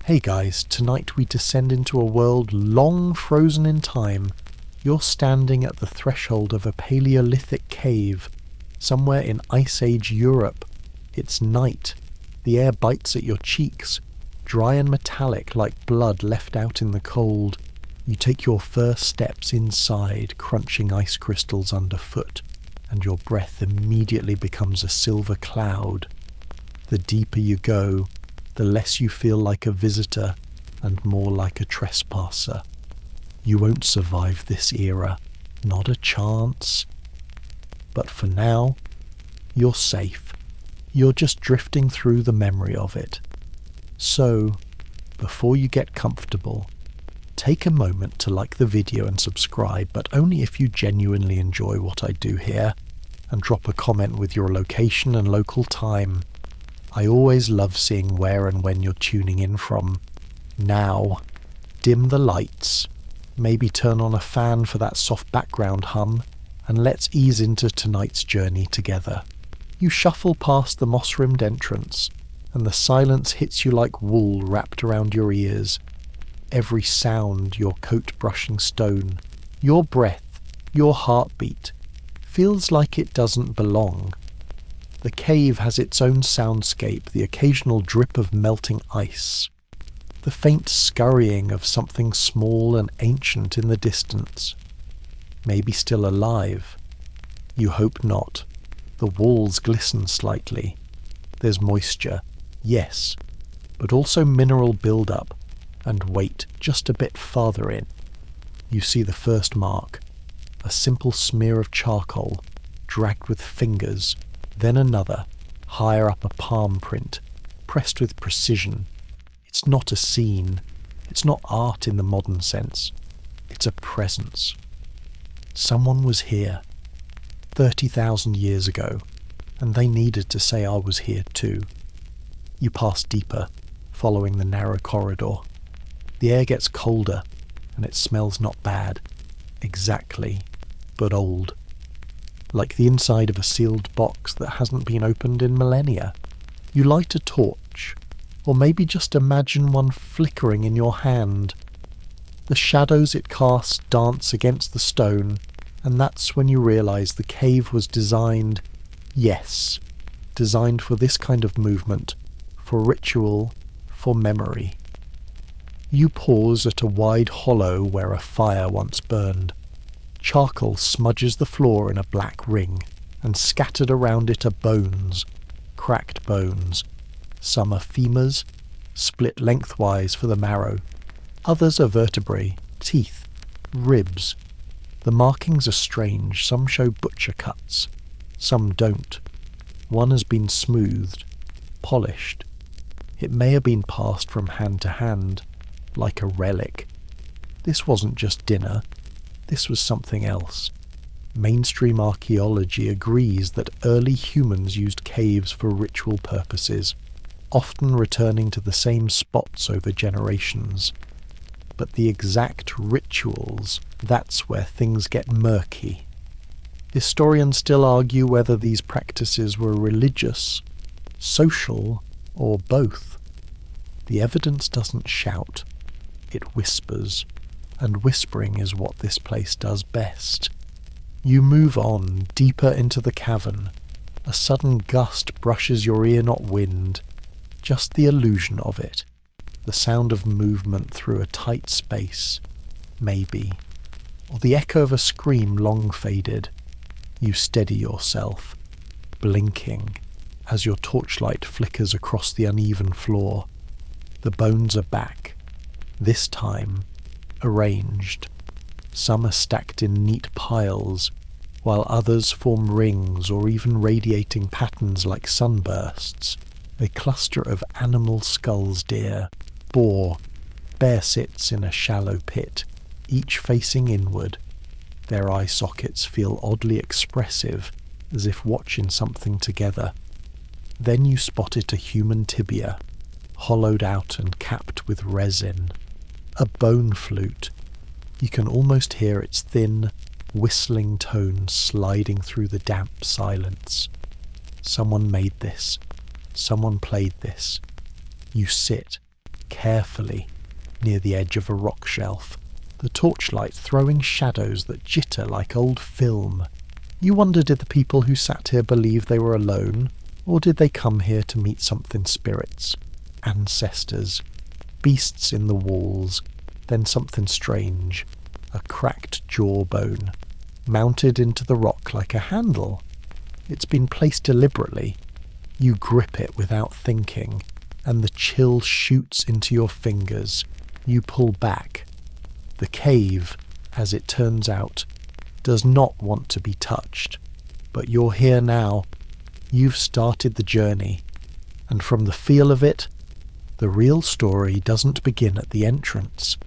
Hey guys, tonight we descend into a world long frozen in time. You're standing at the threshold of a Paleolithic cave, somewhere in Ice Age Europe. It's night. The air bites at your cheeks, dry and metallic like blood left out in the cold. You take your first steps inside, crunching ice crystals underfoot, and your breath immediately becomes a silver cloud. The deeper you go, the less you feel like a visitor and more like a trespasser. You won't survive this era, not a chance. But for now, you're safe. You're just drifting through the memory of it. So, before you get comfortable, take a moment to like the video and subscribe, but only if you genuinely enjoy what I do here, and drop a comment with your location and local time. I always love seeing where and when you're tuning in from. Now, dim the lights, maybe turn on a fan for that soft background hum, and let's ease into tonight's journey together. You shuffle past the moss-rimmed entrance, and the silence hits you like wool wrapped around your ears. Every sound, your coat brushing stone, your breath, your heartbeat, feels like it doesn't belong. The cave has its own soundscape, the occasional drip of melting ice, the faint scurrying of something small and ancient in the distance. Maybe still alive. You hope not. The walls glisten slightly. There's moisture, yes, but also mineral build-up, and wait just a bit farther in. You see the first mark, a simple smear of charcoal, dragged with fingers, then another, higher up a palm print, pressed with precision. It's not a scene. It's not art in the modern sense. It's a presence. Someone was here 30,000 years ago, and they needed to say I was here too. You pass deeper, following the narrow corridor. The air gets colder, and it smells not bad. Exactly, but old. Like the inside of a sealed box that hasn't been opened in millennia. You light a torch, or maybe just imagine one flickering in your hand. The shadows it casts dance against the stone, and that's when you realise the cave was designed, yes, designed for this kind of movement, for ritual, for memory. You pause at a wide hollow where a fire once burned. Charcoal smudges the floor in a black ring, and scattered around it are bones, cracked bones. Some are femurs, split lengthwise for the marrow. Others are vertebrae, teeth, ribs. The markings are strange. Some show butcher cuts, some don't. One has been smoothed, polished. It may have been passed from hand to hand, like a relic. This wasn't just dinner. This was something else. Mainstream archaeology agrees that early humans used caves for ritual purposes, often returning to the same spots over generations. But the exact rituals, that's where things get murky. Historians still argue whether these practices were religious, social, or both. The evidence doesn't shout, it whispers. And whispering is what this place does best. You move on, deeper into the cavern. A sudden gust brushes your ear, not wind, just the illusion of it. The sound of movement through a tight space, maybe. Or the echo of a scream long faded. You steady yourself, blinking, as your torchlight flickers across the uneven floor. The bones are back, this time arranged. Some are stacked in neat piles, while others form rings or even radiating patterns like sunbursts. A cluster of animal skulls, deer, boar, bear sits in a shallow pit, each facing inward. Their eye sockets feel oddly expressive, as if watching something together. Then you spotted a human tibia, hollowed out and capped with resin. A bone flute. You can almost hear its thin, whistling tones sliding through the damp silence. Someone made this. Someone played this. You sit, carefully near the edge of a rock shelf, the torchlight throwing shadows that jitter like old film. You wonder, did the people who sat here believe they were alone, or did they come here to meet something? Spirits, ancestors, beasts in the walls, then something strange, a cracked jawbone, mounted into the rock like a handle. It's been placed deliberately. You grip it without thinking, and the chill shoots into your fingers. You pull back. The cave, as it turns out, does not want to be touched. But you're here now. You've started the journey. And from the feel of it, the real story doesn't begin at the entrance.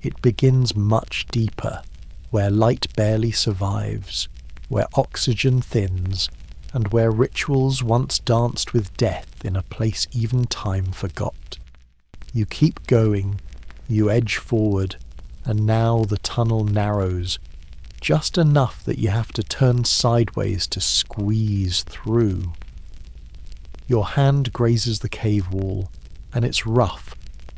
It begins much deeper, where light barely survives, where oxygen thins, and where rituals once danced with death in a place even time forgot. You keep going, you edge forward, and now the tunnel narrows, just enough that you have to turn sideways to squeeze through. Your hand grazes the cave wall, and it's rough,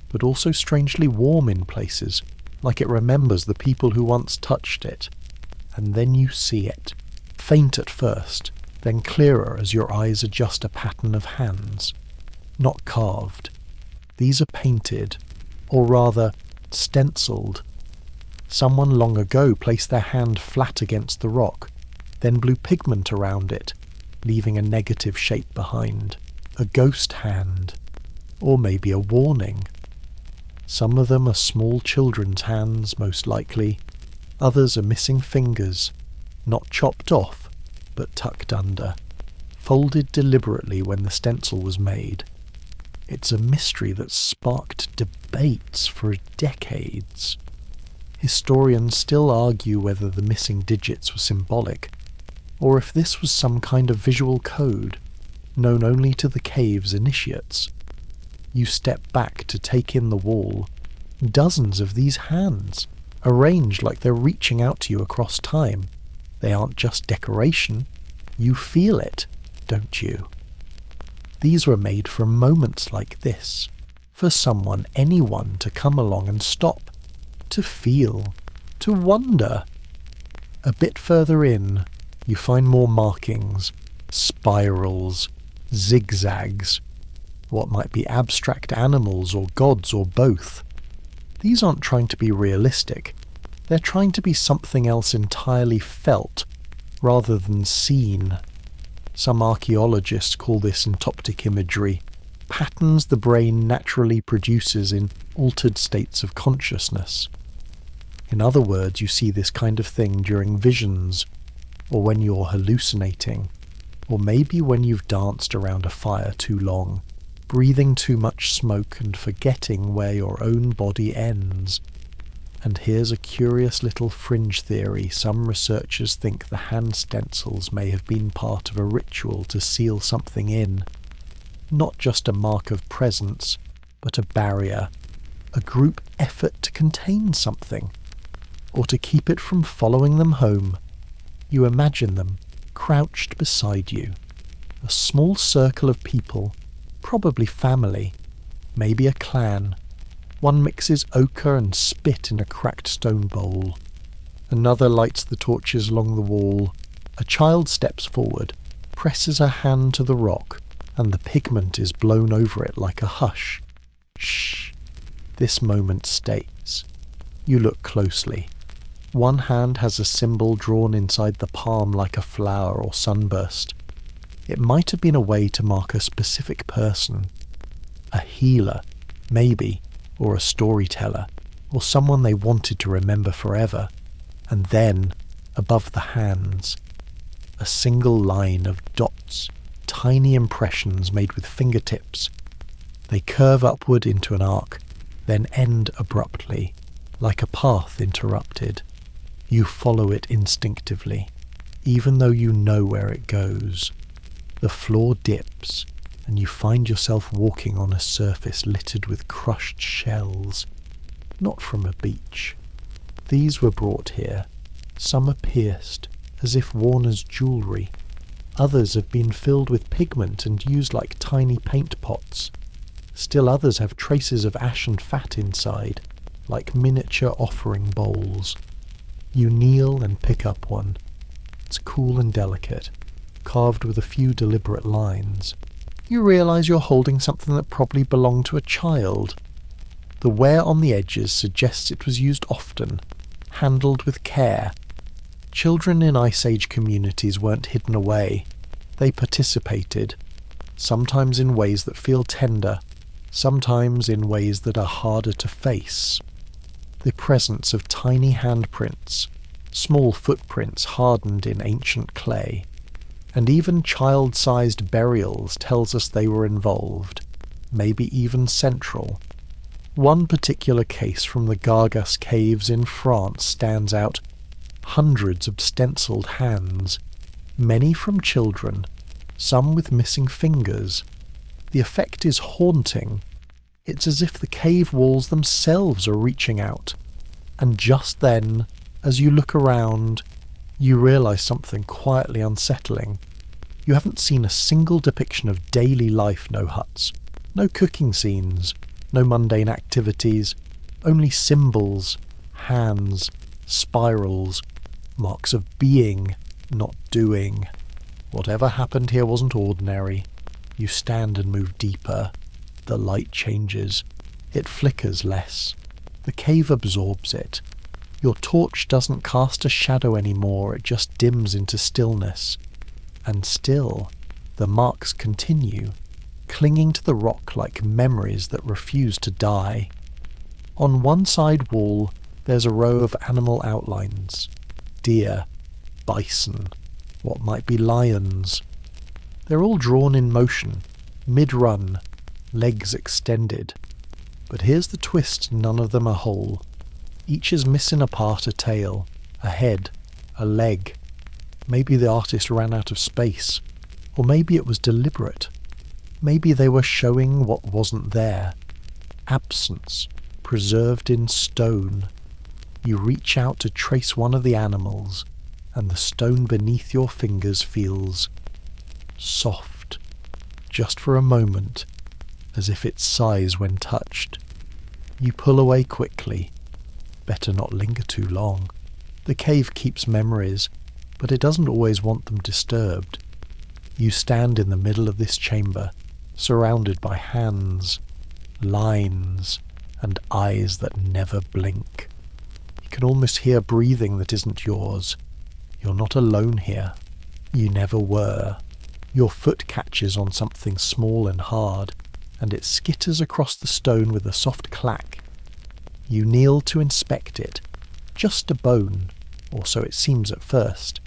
but also strangely warm in places, like it remembers the people who once touched it. And then you see it, faint at first, then clearer as your eyes adjust a pattern of hands. Not carved. These are painted, or rather, stenciled. Someone long ago placed their hand flat against the rock, then blew pigment around it, leaving a negative shape behind. A ghost hand. Or maybe a warning. Some of them are small children's hands, most likely. Others are missing fingers, not chopped off, but tucked under, folded deliberately when the stencil was made. It's a mystery that sparked debates for decades. Historians still argue whether the missing digits were symbolic, or if this was some kind of visual code, known only to the cave's initiates. You step back to take in the wall. Dozens of these hands, arranged like they're reaching out to you across time. They aren't just decoration. You feel it, don't you? These were made for moments like this, for someone, anyone, to come along and stop, to feel, to wonder. A bit further in, you find more markings, spirals, zigzags, what might be abstract animals or gods or both. These aren't trying to be realistic. They're trying to be something else entirely felt, rather than seen. Some archaeologists call this entoptic imagery, patterns the brain naturally produces in altered states of consciousness. In other words, you see this kind of thing during visions, or when you're hallucinating, or maybe when you've danced around a fire too long, breathing too much smoke and forgetting where your own body ends. And here's a curious little fringe theory. Some researchers think the hand stencils may have been part of a ritual to seal something in. Not just a mark of presence, but a barrier, a group effort to contain something, or to keep it from following them home. You imagine them, crouched beside you, a small circle of people, probably family, maybe a clan. One mixes ochre and spit in a cracked stone bowl. Another lights the torches along the wall. A child steps forward, presses a hand to the rock, and the pigment is blown over it like a hush. Shh. This moment stays. You look closely. One hand has a symbol drawn inside the palm like a flower or sunburst. It might have been a way to mark a specific person. A healer, maybe, or a storyteller, or someone they wanted to remember forever. And then, above the hands, a single line of dots, tiny impressions made with fingertips. They curve upward into an arc, then end abruptly, like a path interrupted. You follow it instinctively, even though you know where it goes. The floor dips, and you find yourself walking on a surface littered with crushed shells. Not from a beach. These were brought here. Some are pierced, as if worn as jewellery. Others have been filled with pigment and used like tiny paint pots. Still others have traces of ash and fat inside, like miniature offering bowls. You kneel and pick up one. It's cool and delicate, carved with a few deliberate lines. You realise you're holding something that probably belonged to a child. The wear on the edges suggests it was used often, handled with care. Children in Ice Age communities weren't hidden away. They participated, sometimes in ways that feel tender, sometimes in ways that are harder to face. The presence of tiny handprints, small footprints hardened in ancient clay, and even child-sized burials tells us they were involved, maybe even central. One particular case from the Gargas caves in France stands out. Hundreds of stenciled hands, many from children, some with missing fingers. The effect is haunting. It's as if the cave walls themselves are reaching out. And just then, as you look around, you realise something quietly unsettling. You haven't seen a single depiction of daily life, no huts, no cooking scenes, no mundane activities, only symbols, hands, spirals, marks of being, not doing. Whatever happened here wasn't ordinary. You stand and move deeper. The light changes. It flickers less. The cave absorbs it. Your torch doesn't cast a shadow anymore, it just dims into stillness. And still, the marks continue, clinging to the rock like memories that refuse to die. On one side wall, there's a row of animal outlines. Deer, bison, what might be lions. They're all drawn in motion, mid-run, legs extended. But here's the twist, none of them are whole. Each is missing a part, a tail, a head, a leg. Maybe the artist ran out of space, or maybe it was deliberate. Maybe they were showing what wasn't there. Absence, preserved in stone. You reach out to trace one of the animals, and the stone beneath your fingers feels soft, just for a moment, as if it sighs when touched. You pull away quickly. Better not linger too long. The cave keeps memories, but it doesn't always want them disturbed. You stand in the middle of this chamber, surrounded by hands, lines, and eyes that never blink. You can almost hear breathing that isn't yours. You're not alone here. You never were. Your foot catches on something small and hard, and it skitters across the stone with a soft clack. You kneel to inspect it. Just a bone, or so it seems at first.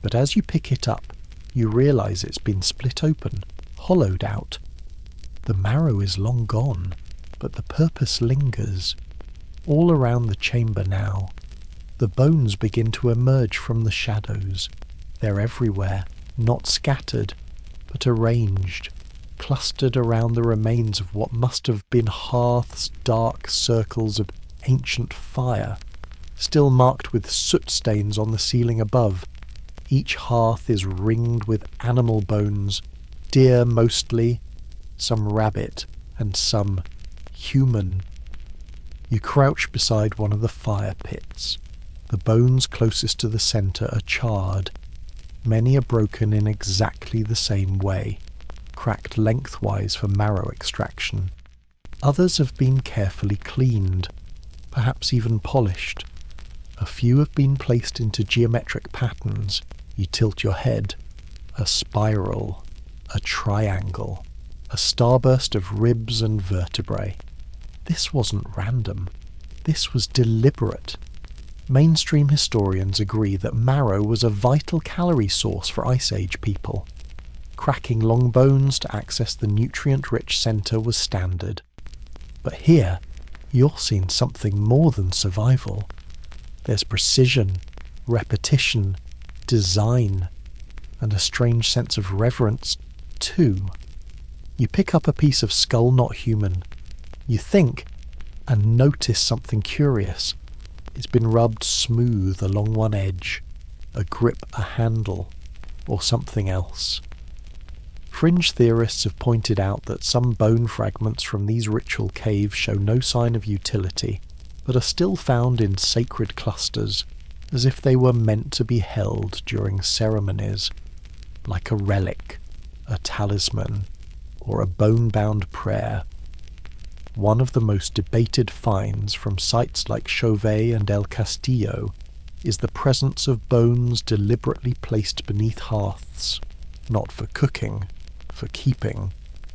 But as you pick it up, you realise it's been split open, hollowed out. The marrow is long gone, but the purpose lingers. All around the chamber now, the bones begin to emerge from the shadows. They're everywhere, not scattered, but arranged, clustered around the remains of what must have been hearths, dark circles of ancient fire, still marked with soot stains on the ceiling above. Each hearth is ringed with animal bones, deer mostly, some rabbit, and some human. You crouch beside one of the fire pits. The bones closest to the centre are charred. Many are broken in exactly the same way, cracked lengthwise for marrow extraction. Others have been carefully cleaned, perhaps even polished. A few have been placed into geometric patterns. You tilt your head. A spiral, a triangle, a starburst of ribs and vertebrae. This wasn't random. This was deliberate. Mainstream historians agree that marrow was a vital calorie source for Ice Age people. Cracking long bones to access the nutrient-rich centre was standard. But here, you're seeing something more than survival. There's precision, repetition, design, and a strange sense of reverence, too. You pick up a piece of skull not human. You think, and notice something curious. It's been rubbed smooth along one edge, a grip, a handle, or something else. Fringe theorists have pointed out that some bone fragments from these ritual caves show no sign of utility, but are still found in sacred clusters, as if they were meant to be held during ceremonies, like a relic, a talisman, or a bone-bound prayer. One of the most debated finds from sites like Chauvet and El Castillo is the presence of bones deliberately placed beneath hearths, not for cooking, for keeping.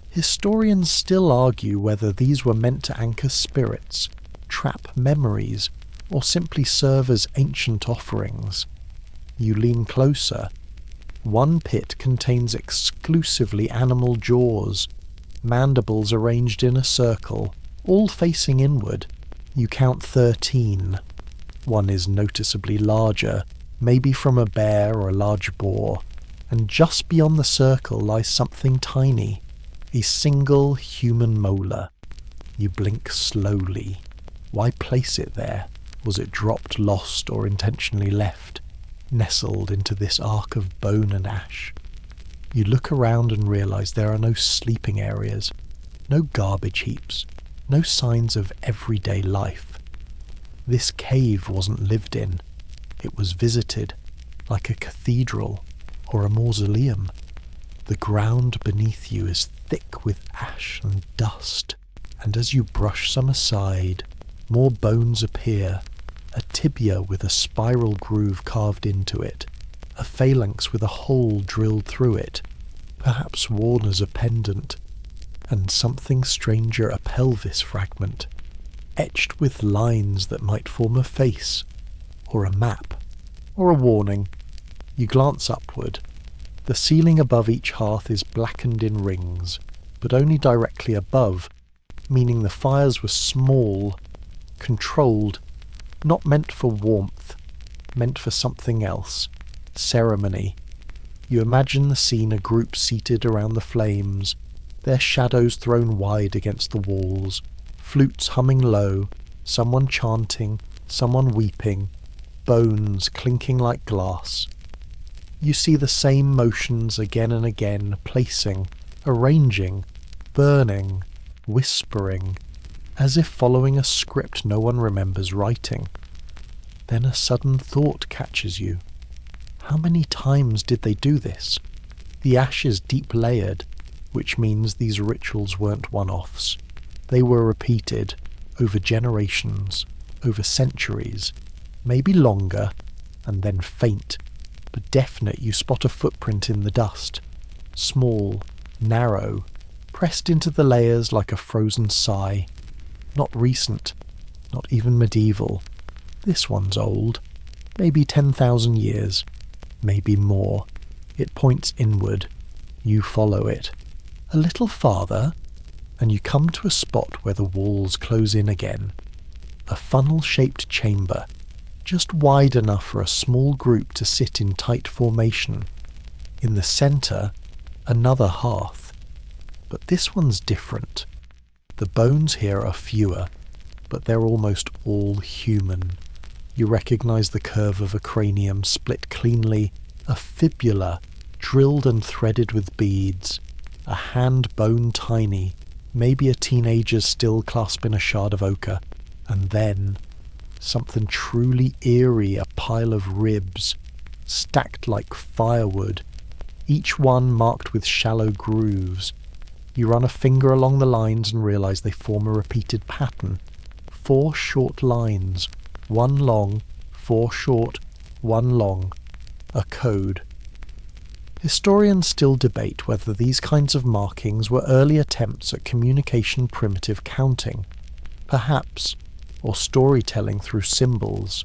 Historians still argue whether these were meant to anchor spirits, trap memories, or simply serve as ancient offerings. You lean closer. One pit contains exclusively animal jaws, mandibles arranged in a circle, all facing inward. You count 13. One is noticeably larger, maybe from a bear or a large boar, and just beyond the circle lies something tiny, a single human molar. You blink slowly. Why place it there? Was it dropped, lost, or intentionally left, nestled into this arc of bone and ash? You look around and realise there are no sleeping areas, no garbage heaps, no signs of everyday life. This cave wasn't lived in. It was visited, like a cathedral or a mausoleum. The ground beneath you is thick with ash and dust, and as you brush some aside, more bones appear, a tibia with a spiral groove carved into it, a phalanx with a hole drilled through it, perhaps worn as a pendant, and something stranger, a pelvis fragment, etched with lines that might form a face, or a map, or a warning. You glance upward. The ceiling above each hearth is blackened in rings, but only directly above, meaning the fires were small, controlled, not meant for warmth, meant for something else, ceremony. You imagine the scene: a group seated around the flames, their shadows thrown wide against the walls, flutes humming low, someone chanting, someone weeping, bones clinking like glass. You see the same motions again and again, placing, arranging, burning, whispering, as if following a script no one remembers writing. Then a sudden thought catches you. How many times did they do this? The ash is deep layered, which means these rituals weren't one-offs. They were repeated over generations, over centuries, maybe longer, and then faint, but definite. You spot a footprint in the dust, small, narrow, pressed into the layers like a frozen sigh. Not recent, not even medieval. This one's old, maybe 10,000 years, maybe more. It points inward. You follow it. A little farther, and you come to a spot where the walls close in again. A funnel-shaped chamber, just wide enough for a small group to sit in tight formation. In the centre, another hearth. But this one's different. The bones here are fewer, but they're almost all human. You recognise the curve of a cranium split cleanly, a fibula drilled and threaded with beads, a hand bone tiny, maybe a teenager's still clasping a shard of ochre, and then something truly eerie, a pile of ribs, stacked like firewood, each one marked with shallow grooves. You run a finger along the lines and realise they form a repeated pattern. 4 short lines, 1 long, 4 short, 1 long. A code. Historians still debate whether these kinds of markings were early attempts at communication primitive counting, perhaps, or storytelling through symbols,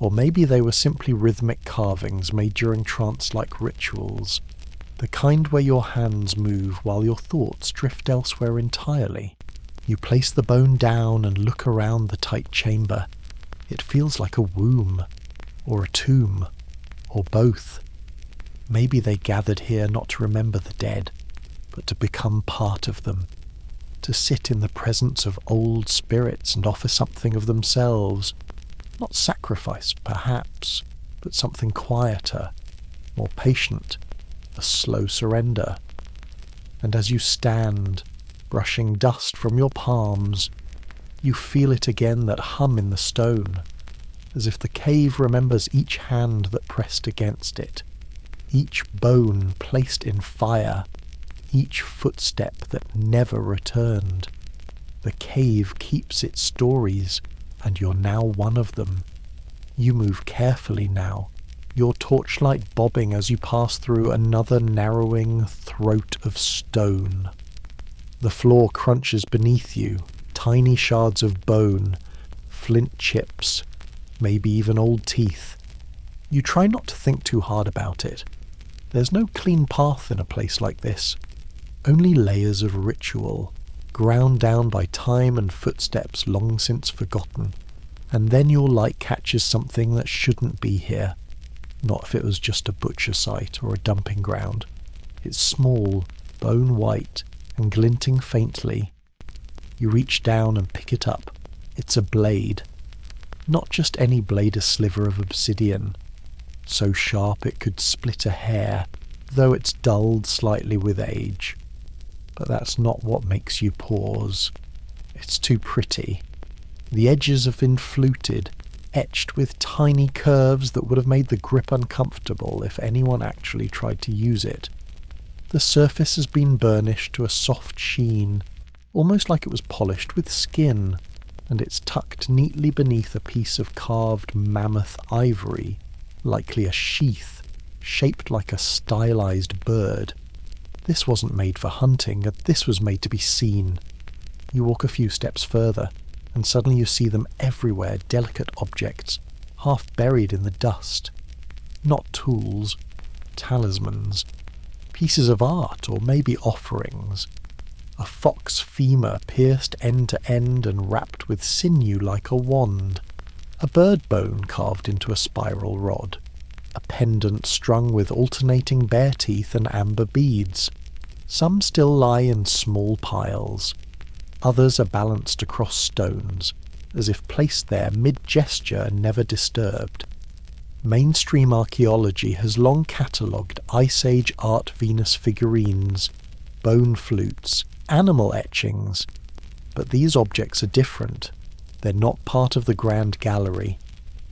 or maybe they were simply rhythmic carvings made during trance-like rituals, the kind where your hands move while your thoughts drift elsewhere entirely. You place the bone down and look around the tight chamber. It feels like a womb, or a tomb, or both. Maybe they gathered here not to remember the dead, but to become part of them, to sit in the presence of old spirits and offer something of themselves, not sacrifice, perhaps, but something quieter, more patient, a slow surrender. and as you stand, brushing dust from your palms, you feel it again, that hum in the stone, as if the cave remembers each hand that pressed against it, each bone placed in fire, each footstep that never returned. The cave keeps its stories, and you're now one of them. You move carefully now, your torchlight bobbing as you pass through another narrowing throat of stone. The floor crunches beneath you, tiny shards of bone, flint chips, maybe even old teeth. You try not to think too hard about it. There's no clean path in a place like this, only layers of ritual, ground down by time and footsteps long since forgotten. And then your light catches something that shouldn't be here. Not if it was just a butcher site or a dumping ground. It's small, bone white, and glinting faintly. You reach down and pick it up. It's a blade. Not just any blade, a sliver of obsidian, so sharp it could split a hair, though it's dulled slightly with age. But that's not what makes you pause. It's too pretty. The edges have been fluted, etched with tiny curves that would have made the grip uncomfortable if anyone actually tried to use it. The surface has been burnished to a soft sheen, almost like it was polished with skin, and it's tucked neatly beneath a piece of carved mammoth ivory, likely a sheath, shaped like a stylized bird. This wasn't made for hunting, this was made to be seen. You walk a few steps further, and suddenly you see them everywhere, delicate objects, half buried in the dust. Not tools, talismans, pieces of art, or maybe offerings. A fox femur pierced end to end and wrapped with sinew like a wand. A bird bone carved into a spiral rod. A pendant strung with alternating bear teeth and amber beads. Some still lie in small piles. Others are balanced across stones, as if placed there mid-gesture and never disturbed. Mainstream archaeology has long catalogued Ice Age art Venus figurines, bone flutes, animal etchings, but these objects are different. They're not part of the grand gallery.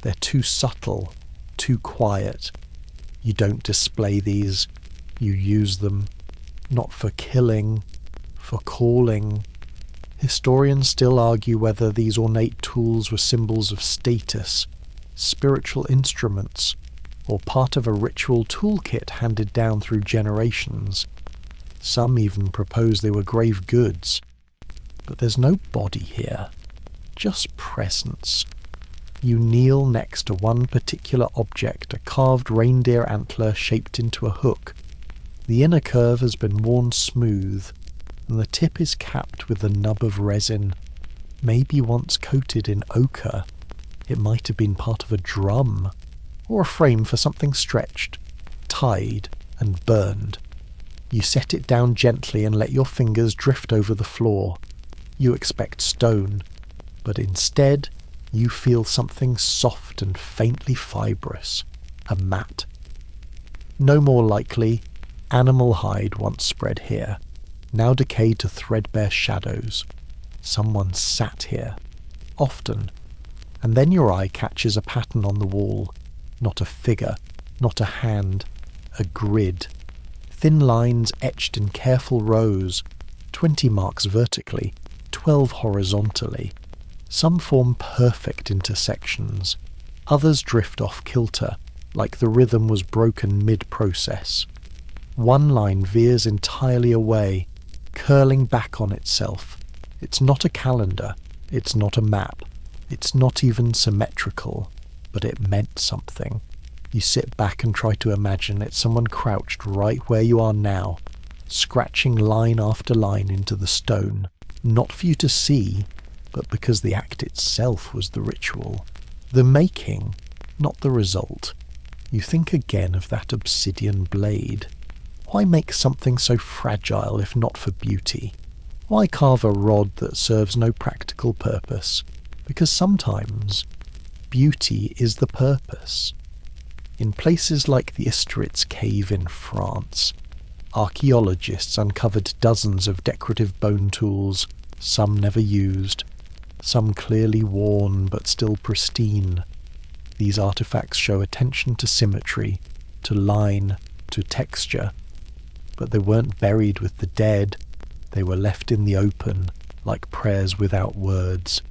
They're too subtle, too quiet. You don't display these, you use them, not for killing, for calling. Historians still argue whether these ornate tools were symbols of status, spiritual instruments, or part of a ritual toolkit handed down through generations. Some even propose they were grave goods. But there's no body here, just presence. You kneel next to one particular object, a carved reindeer antler shaped into a hook. The inner curve has been worn smooth, and the tip is capped with a nub of resin, maybe once coated in ochre. It might have been part of a drum, or a frame for something stretched, tied, and burned. You set it down gently and let your fingers drift over the floor. You expect stone, but instead you feel something soft and faintly fibrous, a mat. No more likely, animal hide once spread here, now decayed to threadbare shadows. Someone sat here, often, and then your eye catches a pattern on the wall, not a figure, not a hand, a grid. Thin lines etched in careful rows, 20 marks vertically, 12 horizontally. Some form perfect intersections, others drift off kilter, like the rhythm was broken mid-process. One line veers entirely away, curling back on itself. It's not a calendar, it's not a map, it's not even symmetrical, but it meant something. You sit back and try to imagine it's someone crouched right where you are now, scratching line after line into the stone, not for you to see, but because the act itself was the ritual. The making, not the result. You think again of that obsidian blade. Why make something so fragile if not for beauty? Why carve a rod that serves no practical purpose? Because sometimes beauty is the purpose. In places like the Isteritz cave in France, Archaeologists uncovered dozens of decorative bone tools, some never used, some clearly worn but still pristine. These artifacts show attention to symmetry, to line, to texture. But they weren't buried with the dead, they were left in the open, like prayers without words.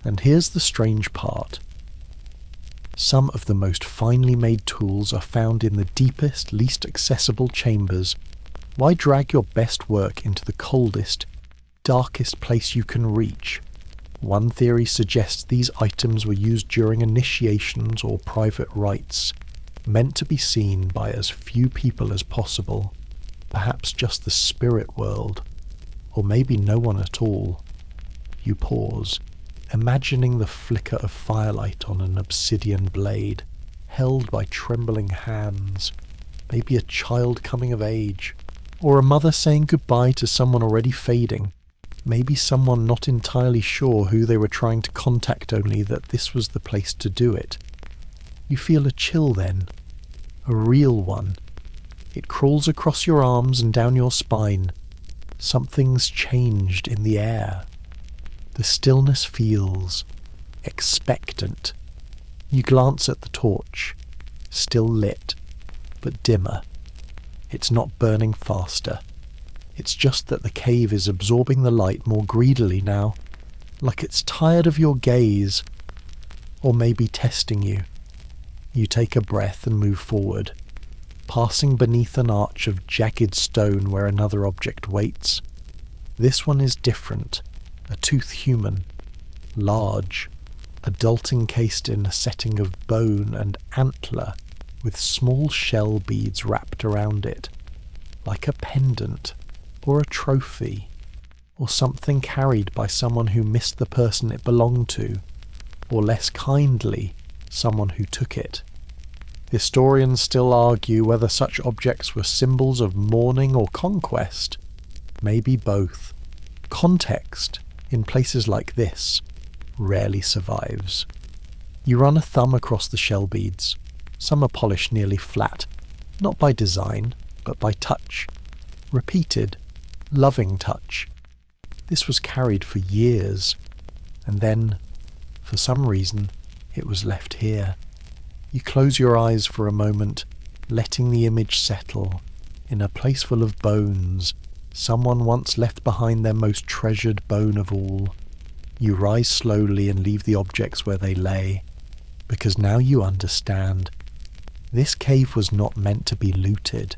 And here's the strange part. Some of the most finely made tools are found in the deepest, least accessible chambers. Why drag your best work into the coldest, darkest place you can reach? One theory suggests these items were used during initiations or private rites, meant to be seen by as few people as possible, perhaps just the spirit world, or maybe no one at all. You pause, imagining the flicker of firelight on an obsidian blade, held by trembling hands, maybe a child coming of age, or a mother saying goodbye to someone already fading, maybe someone not entirely sure who they were trying to contact, only that this was the place to do it. You feel a chill then, a real one. It crawls across your arms and down your spine. Something's changed in the air. The stillness feels expectant. You glance at the torch, still lit, but dimmer. It's not burning faster. It's just that the cave is absorbing the light more greedily now, like it's tired of your gaze, or maybe testing you. You take a breath and move forward, passing beneath an arch of jagged stone where another object waits. This one is different. A toothed human, large, adult encased in a setting of bone and antler with small shell beads wrapped around it, like a pendant or a trophy, or something carried by someone who missed the person it belonged to, or less kindly, someone who took it. Historians still argue whether such objects were symbols of mourning or conquest. Maybe both. Context, in places like this, rarely survives. You run a thumb across the shell beads. Some are polished nearly flat, not by design, but by touch. Repeated, loving touch. This was carried for years, and then, for some reason, it was left here. You close your eyes for a moment, letting the image settle. In a place full of bones, someone once left behind their most treasured bone of all. You rise slowly and leave the objects where they lay, because now you understand. This cave was not meant to be looted.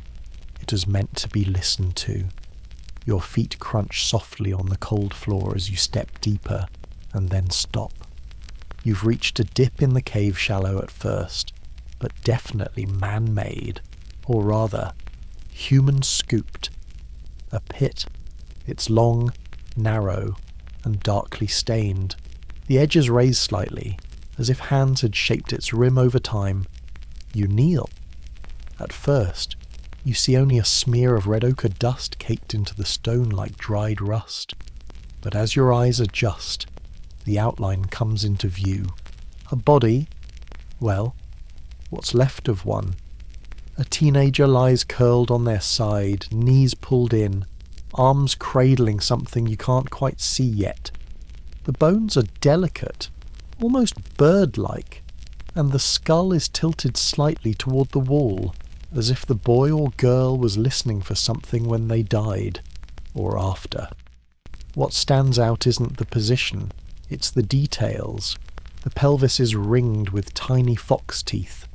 It was meant to be listened to. Your feet crunch softly on the cold floor as you step deeper, and then stop. You've reached a dip in the cave shallow at first, but definitely man-made, or rather, human-scooped. A pit. It's long, narrow, and darkly stained. The edges raise slightly, as if hands had shaped its rim over time. You kneel. At first, you see only a smear of red ochre dust caked into the stone like dried rust. But as your eyes adjust, the outline comes into view. A body, well, what's left of one. A teenager lies curled on their side, knees pulled in, arms cradling something you can't quite see yet. The bones are delicate, almost bird-like, and the skull is tilted slightly toward the wall, as if the boy or girl was listening for something when they died, or after. What stands out isn't the position, it's the details. The pelvis is ringed with tiny fox teeth,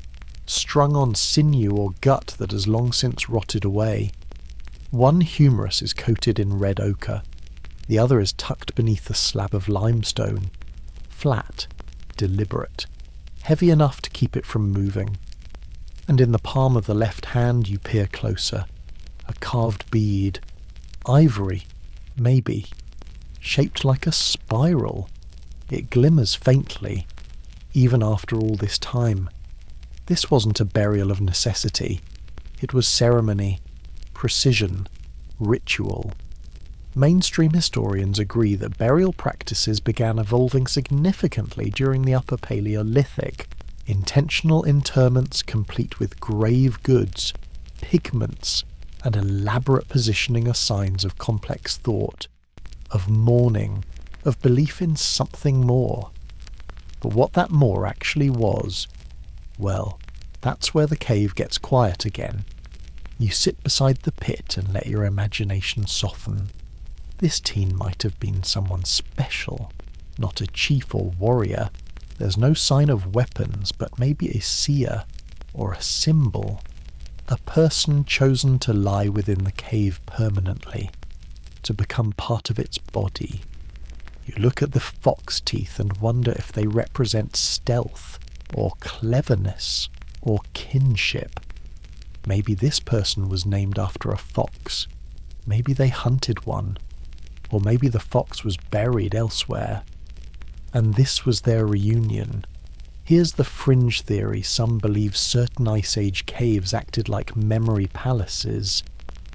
strung on sinew or gut that has long since rotted away. One humerus is coated in red ochre, the other is tucked beneath a slab of limestone, flat, deliberate, heavy enough to keep it from moving. And in the palm of the left hand you peer closer. A carved bead. Ivory, maybe. Shaped like a spiral. It glimmers faintly, even after all this time. This wasn't a burial of necessity. It was ceremony, precision, ritual. Mainstream historians agree that burial practices began evolving significantly during the Upper Paleolithic. Intentional interments complete with grave goods, pigments, and elaborate positioning are signs of complex thought, of mourning, of belief in something more. But what that more actually was, well, that's where the cave gets quiet again. You sit beside the pit and let your imagination soften. This teen might have been someone special, not a chief or warrior. There's no sign of weapons, but maybe a seer or a symbol. A person chosen to lie within the cave permanently, to become part of its body. You look at the fox teeth and wonder if they represent stealth, or cleverness, or kinship. Maybe this person was named after a fox. Maybe they hunted one. Or maybe the fox was buried elsewhere. And this was their reunion. Here's the fringe theory. Some believe certain Ice Age caves acted like memory palaces,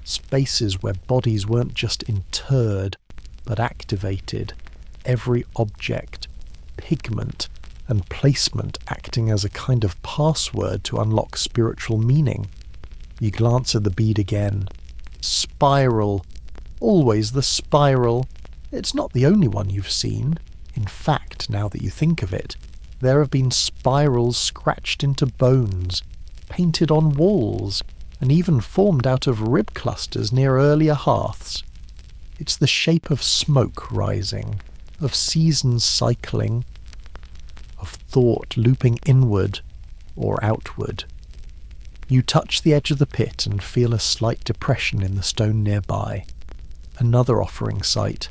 spaces where bodies weren't just interred, but activated. Every object, pigment, and placement acting as a kind of password to unlock spiritual meaning. You glance at the bead again. Spiral. Always the spiral. It's not the only one you've seen. In fact, now that you think of it, there have been spirals scratched into bones, painted on walls, and even formed out of rib clusters near earlier hearths. It's the shape of smoke rising, of seasons cycling, of thought looping inward or outward. You touch the edge of the pit and feel a slight depression in the stone nearby. Another offering site.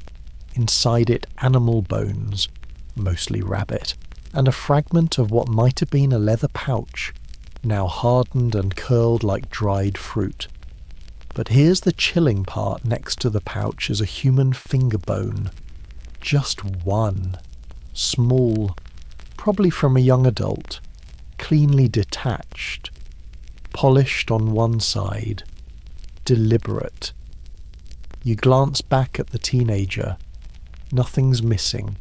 Inside it, animal bones, mostly rabbit, and a fragment of what might have been a leather pouch, now hardened and curled like dried fruit. But here's the chilling part. Next to the pouch is a human finger bone. Just one. Small, probably from a young adult, cleanly detached, polished on one side, deliberate. You glance back at the teenager. Nothing's missing,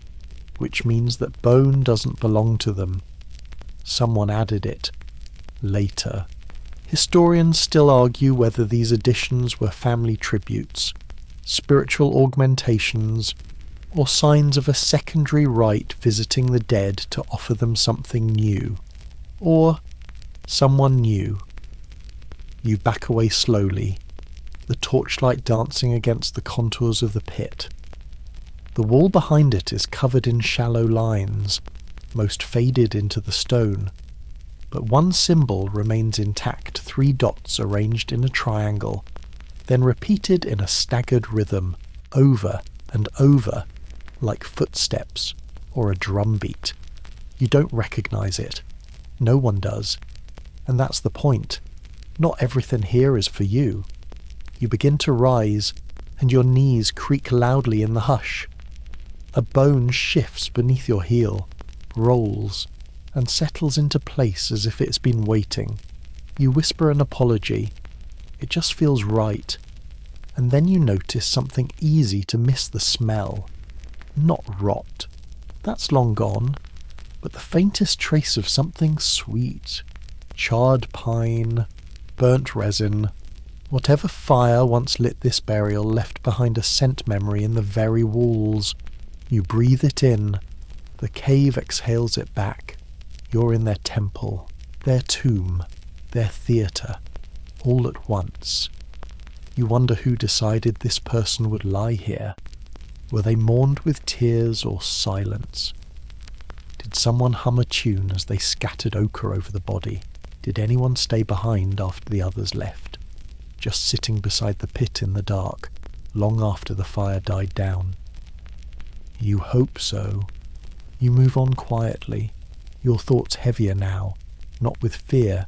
which means that bone doesn't belong to them. Someone added it. Later. Historians still argue whether these additions were family tributes, spiritual augmentations, or signs of a secondary rite visiting the dead to offer them something new. Or someone new. You back away slowly, the torchlight dancing against the contours of the pit. The wall behind it is covered in shallow lines, most faded into the stone, but one symbol remains intact, 3 dots arranged in a triangle, then repeated in a staggered rhythm, over and over, like footsteps or a drumbeat. You don't recognize it. No one does. And that's the point. Not everything here is for you. You begin to rise, and your knees creak loudly in the hush. A bone shifts beneath your heel, rolls, and settles into place as if it's been waiting. You whisper an apology. It just feels right. And then you notice something easy to miss the smell. Not rot. That's long gone. But the faintest trace of something sweet. Charred pine, burnt resin. Whatever fire once lit this burial left behind a scent memory in the very walls. You breathe it in. The cave exhales it back. You're in their temple, their tomb, their theatre, all at once. You wonder who decided this person would lie here. Were they mourned with tears or silence? Did someone hum a tune as they scattered ochre over the body? Did anyone stay behind after the others left, just sitting beside the pit in the dark, long after the fire died down? You hope so. You move on quietly, your thoughts heavier now, not with fear,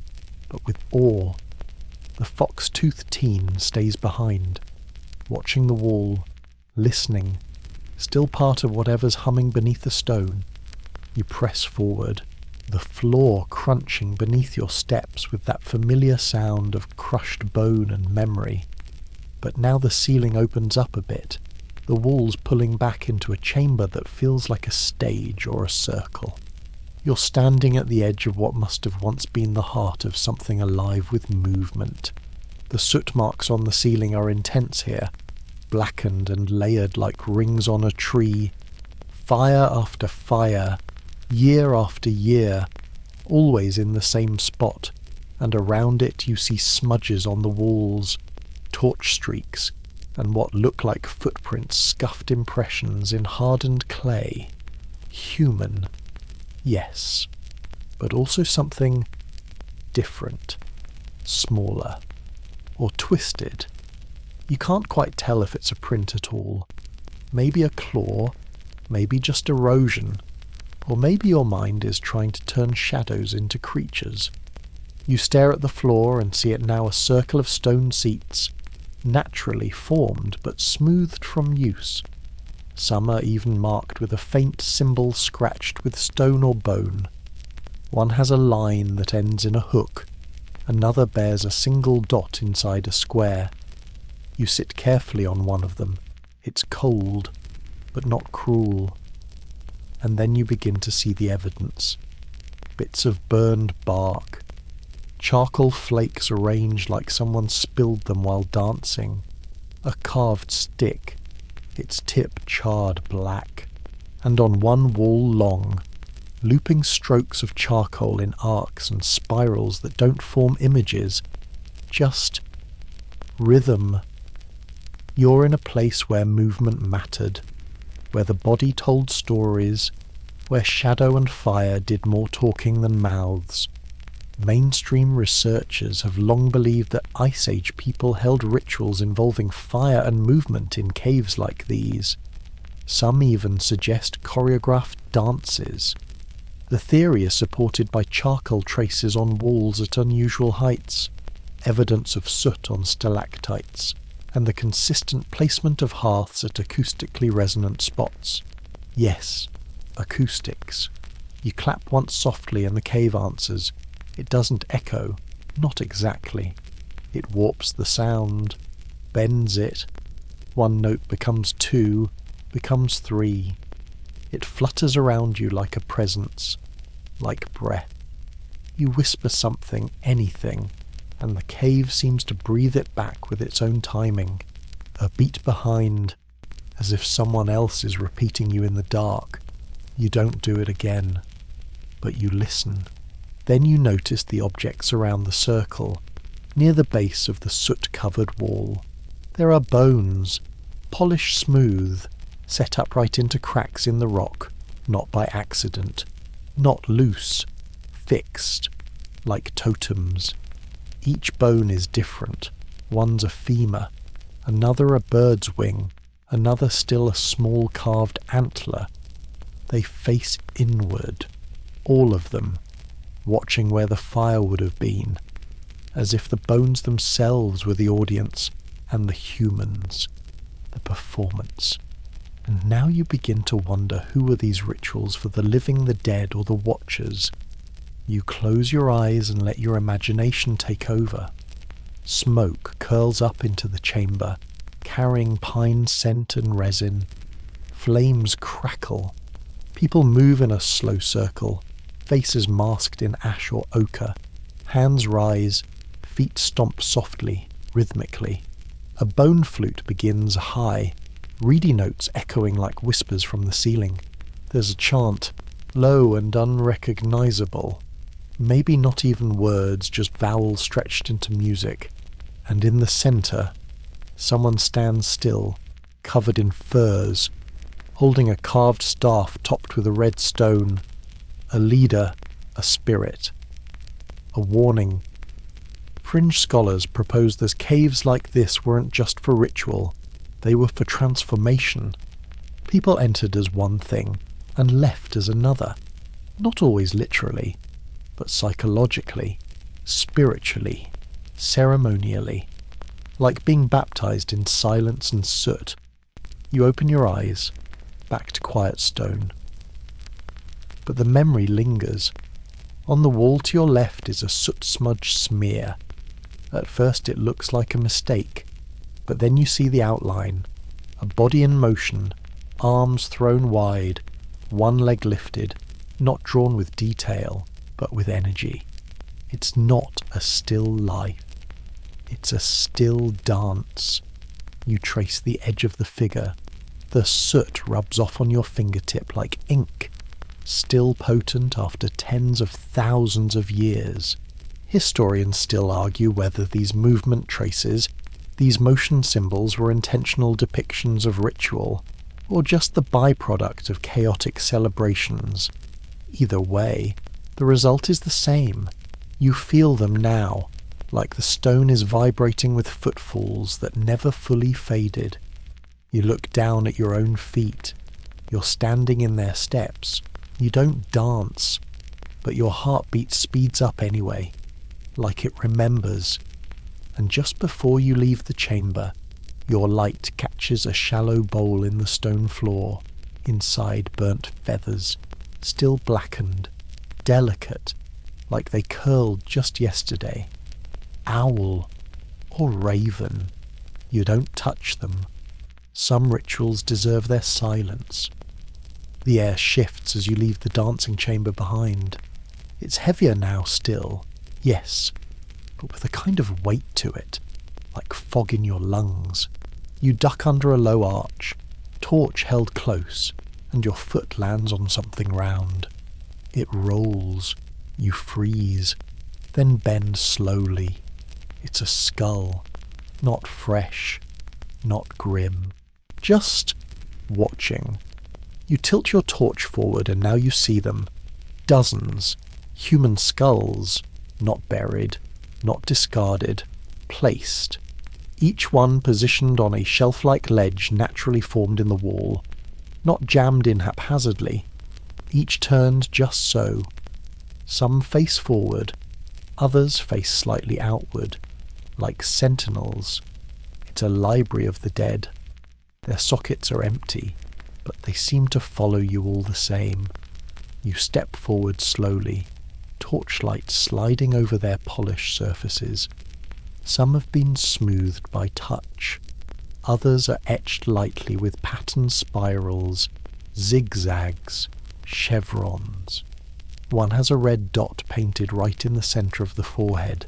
but with awe. The fox-toothed teen stays behind, watching the wall, listening, still part of whatever's humming beneath the stone. You press forward, the floor crunching beneath your steps with that familiar sound of crushed bone and memory. But now the ceiling opens up a bit, the walls pulling back into a chamber that feels like a stage or a circle. You're standing at the edge of what must have once been the heart of something alive with movement. The soot marks on the ceiling are intense here, blackened and layered like rings on a tree. Fire after fire, year after year, always in the same spot, and around it you see smudges on the walls, torch streaks, and what look like footprints, scuffed impressions in hardened clay. Human, yes, but also something different, smaller, or twisted. You can't quite tell if it's a print at all. Maybe a claw, maybe just erosion, or maybe your mind is trying to turn shadows into creatures. You stare at the floor and see it now a circle of stone seats, naturally formed but smoothed from use. Some are even marked with a faint symbol scratched with stone or bone. One has a line that ends in a hook, another bears a single dot inside a square. You sit carefully on one of them. It's cold, but not cruel. And then you begin to see the evidence. Bits of burned bark, charcoal flakes arranged like someone spilled them while dancing, a carved stick, its tip charred black, and on one wall long, looping strokes of charcoal in arcs and spirals that don't form images, just rhythm. You're in a place where movement mattered, where the body told stories, where shadow and fire did more talking than mouths. Mainstream researchers have long believed that Ice Age people held rituals involving fire and movement in caves like these. Some even suggest choreographed dances. The theory is supported by charcoal traces on walls at unusual heights, evidence of soot on stalactites, and the consistent placement of hearths at acoustically resonant spots. Yes, acoustics. You clap once softly and the cave answers. It doesn't echo, not exactly. It warps the sound, bends it. One note becomes two, becomes three. It flutters around you like a presence, like breath. You whisper something, anything, and the cave seems to breathe it back with its own timing, a beat behind, as if someone else is repeating you in the dark. You don't do it again, but you listen. Then you notice the objects around the circle, near the base of the soot-covered wall. There are bones, polished smooth, set upright into cracks in the rock, not by accident, not loose, fixed, like totems. Each bone is different. One's a femur, another a bird's wing, another still a small carved antler. They face inward, all of them, watching where the fire would have been, as if the bones themselves were the audience and the humans, the performance. And now you begin to wonder who are these rituals for the living, the dead, or the watchers. You close your eyes and let your imagination take over. Smoke curls up into the chamber, carrying pine scent and resin. Flames crackle. People move in a slow circle, faces masked in ash or ochre. Hands rise, feet stomp softly, rhythmically. A bone flute begins high, reedy notes echoing like whispers from the ceiling. There's a chant, low and unrecognizable. Maybe not even words, just vowels stretched into music. And in the centre, someone stands still, covered in furs, holding a carved staff topped with a red stone. A leader, a spirit. A warning. Fringe scholars propose that caves like this weren't just for ritual, they were for transformation. People entered as one thing, and left as another. Not always literally, but psychologically, spiritually, ceremonially. Like being baptized in silence and soot. You open your eyes, back to quiet stone. But the memory lingers. On the wall to your left is a soot-smudged smear. At first it looks like a mistake, but then you see the outline. A body in motion, arms thrown wide, one leg lifted, not drawn with detail, but with energy. It's not a still life. It's a still dance. You trace the edge of the figure. The soot rubs off on your fingertip like ink, still potent after tens of thousands of years. Historians still argue whether these movement traces, these motion symbols, were intentional depictions of ritual, or just the byproduct of chaotic celebrations. Either way, the result is the same. You feel them now, like the stone is vibrating with footfalls that never fully faded. You look down at your own feet. You're standing in their steps. You don't dance, but your heartbeat speeds up anyway, like it remembers. And just before you leave the chamber, your light catches a shallow bowl in the stone floor, inside burnt feathers, still blackened, delicate, like they curled just yesterday. Owl or raven, you don't touch them. Some rituals deserve their silence. The air shifts as you leave the dancing chamber behind. It's heavier now still, yes, but with a kind of weight to it, like fog in your lungs. You duck under a low arch, torch held close, and your foot lands on something round. It rolls. You freeze, then bend slowly. It's a skull, not fresh, not grim, just watching. You tilt your torch forward and now you see them. Dozens. Human skulls. Not buried. Not discarded. Placed. Each one positioned on a shelf-like ledge naturally formed in the wall. Not jammed in haphazardly. Each turned just so. Some face forward. Others face slightly outward. Like sentinels. It's a library of the dead. Their sockets are empty, but they seem to follow you all the same. You step forward slowly, torchlight sliding over their polished surfaces. Some have been smoothed by touch. Others are etched lightly with patterned spirals, zigzags, chevrons. One has a red dot painted right in the centre of the forehead.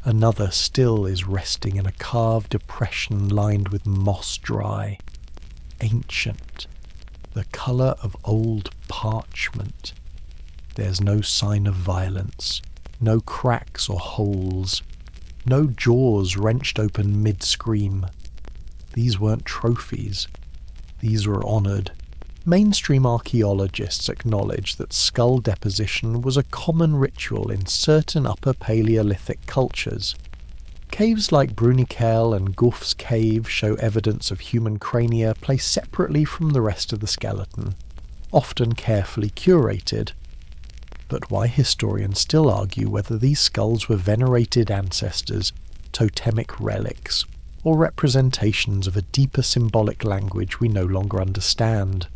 Another still is resting in a carved depression lined with moss dry. Ancient. The colour of old parchment. There's no sign of violence. No cracks or holes. No jaws wrenched open mid-scream. These weren't trophies. These were honoured. Mainstream archaeologists acknowledge that skull deposition was a common ritual in certain Upper Paleolithic cultures. Caves like Bruniquel and Gouff's cave show evidence of human crania placed separately from the rest of the skeleton, often carefully curated. But why historians still argue whether these skulls were venerated ancestors, totemic relics, or representations of a deeper symbolic language we no longer understand.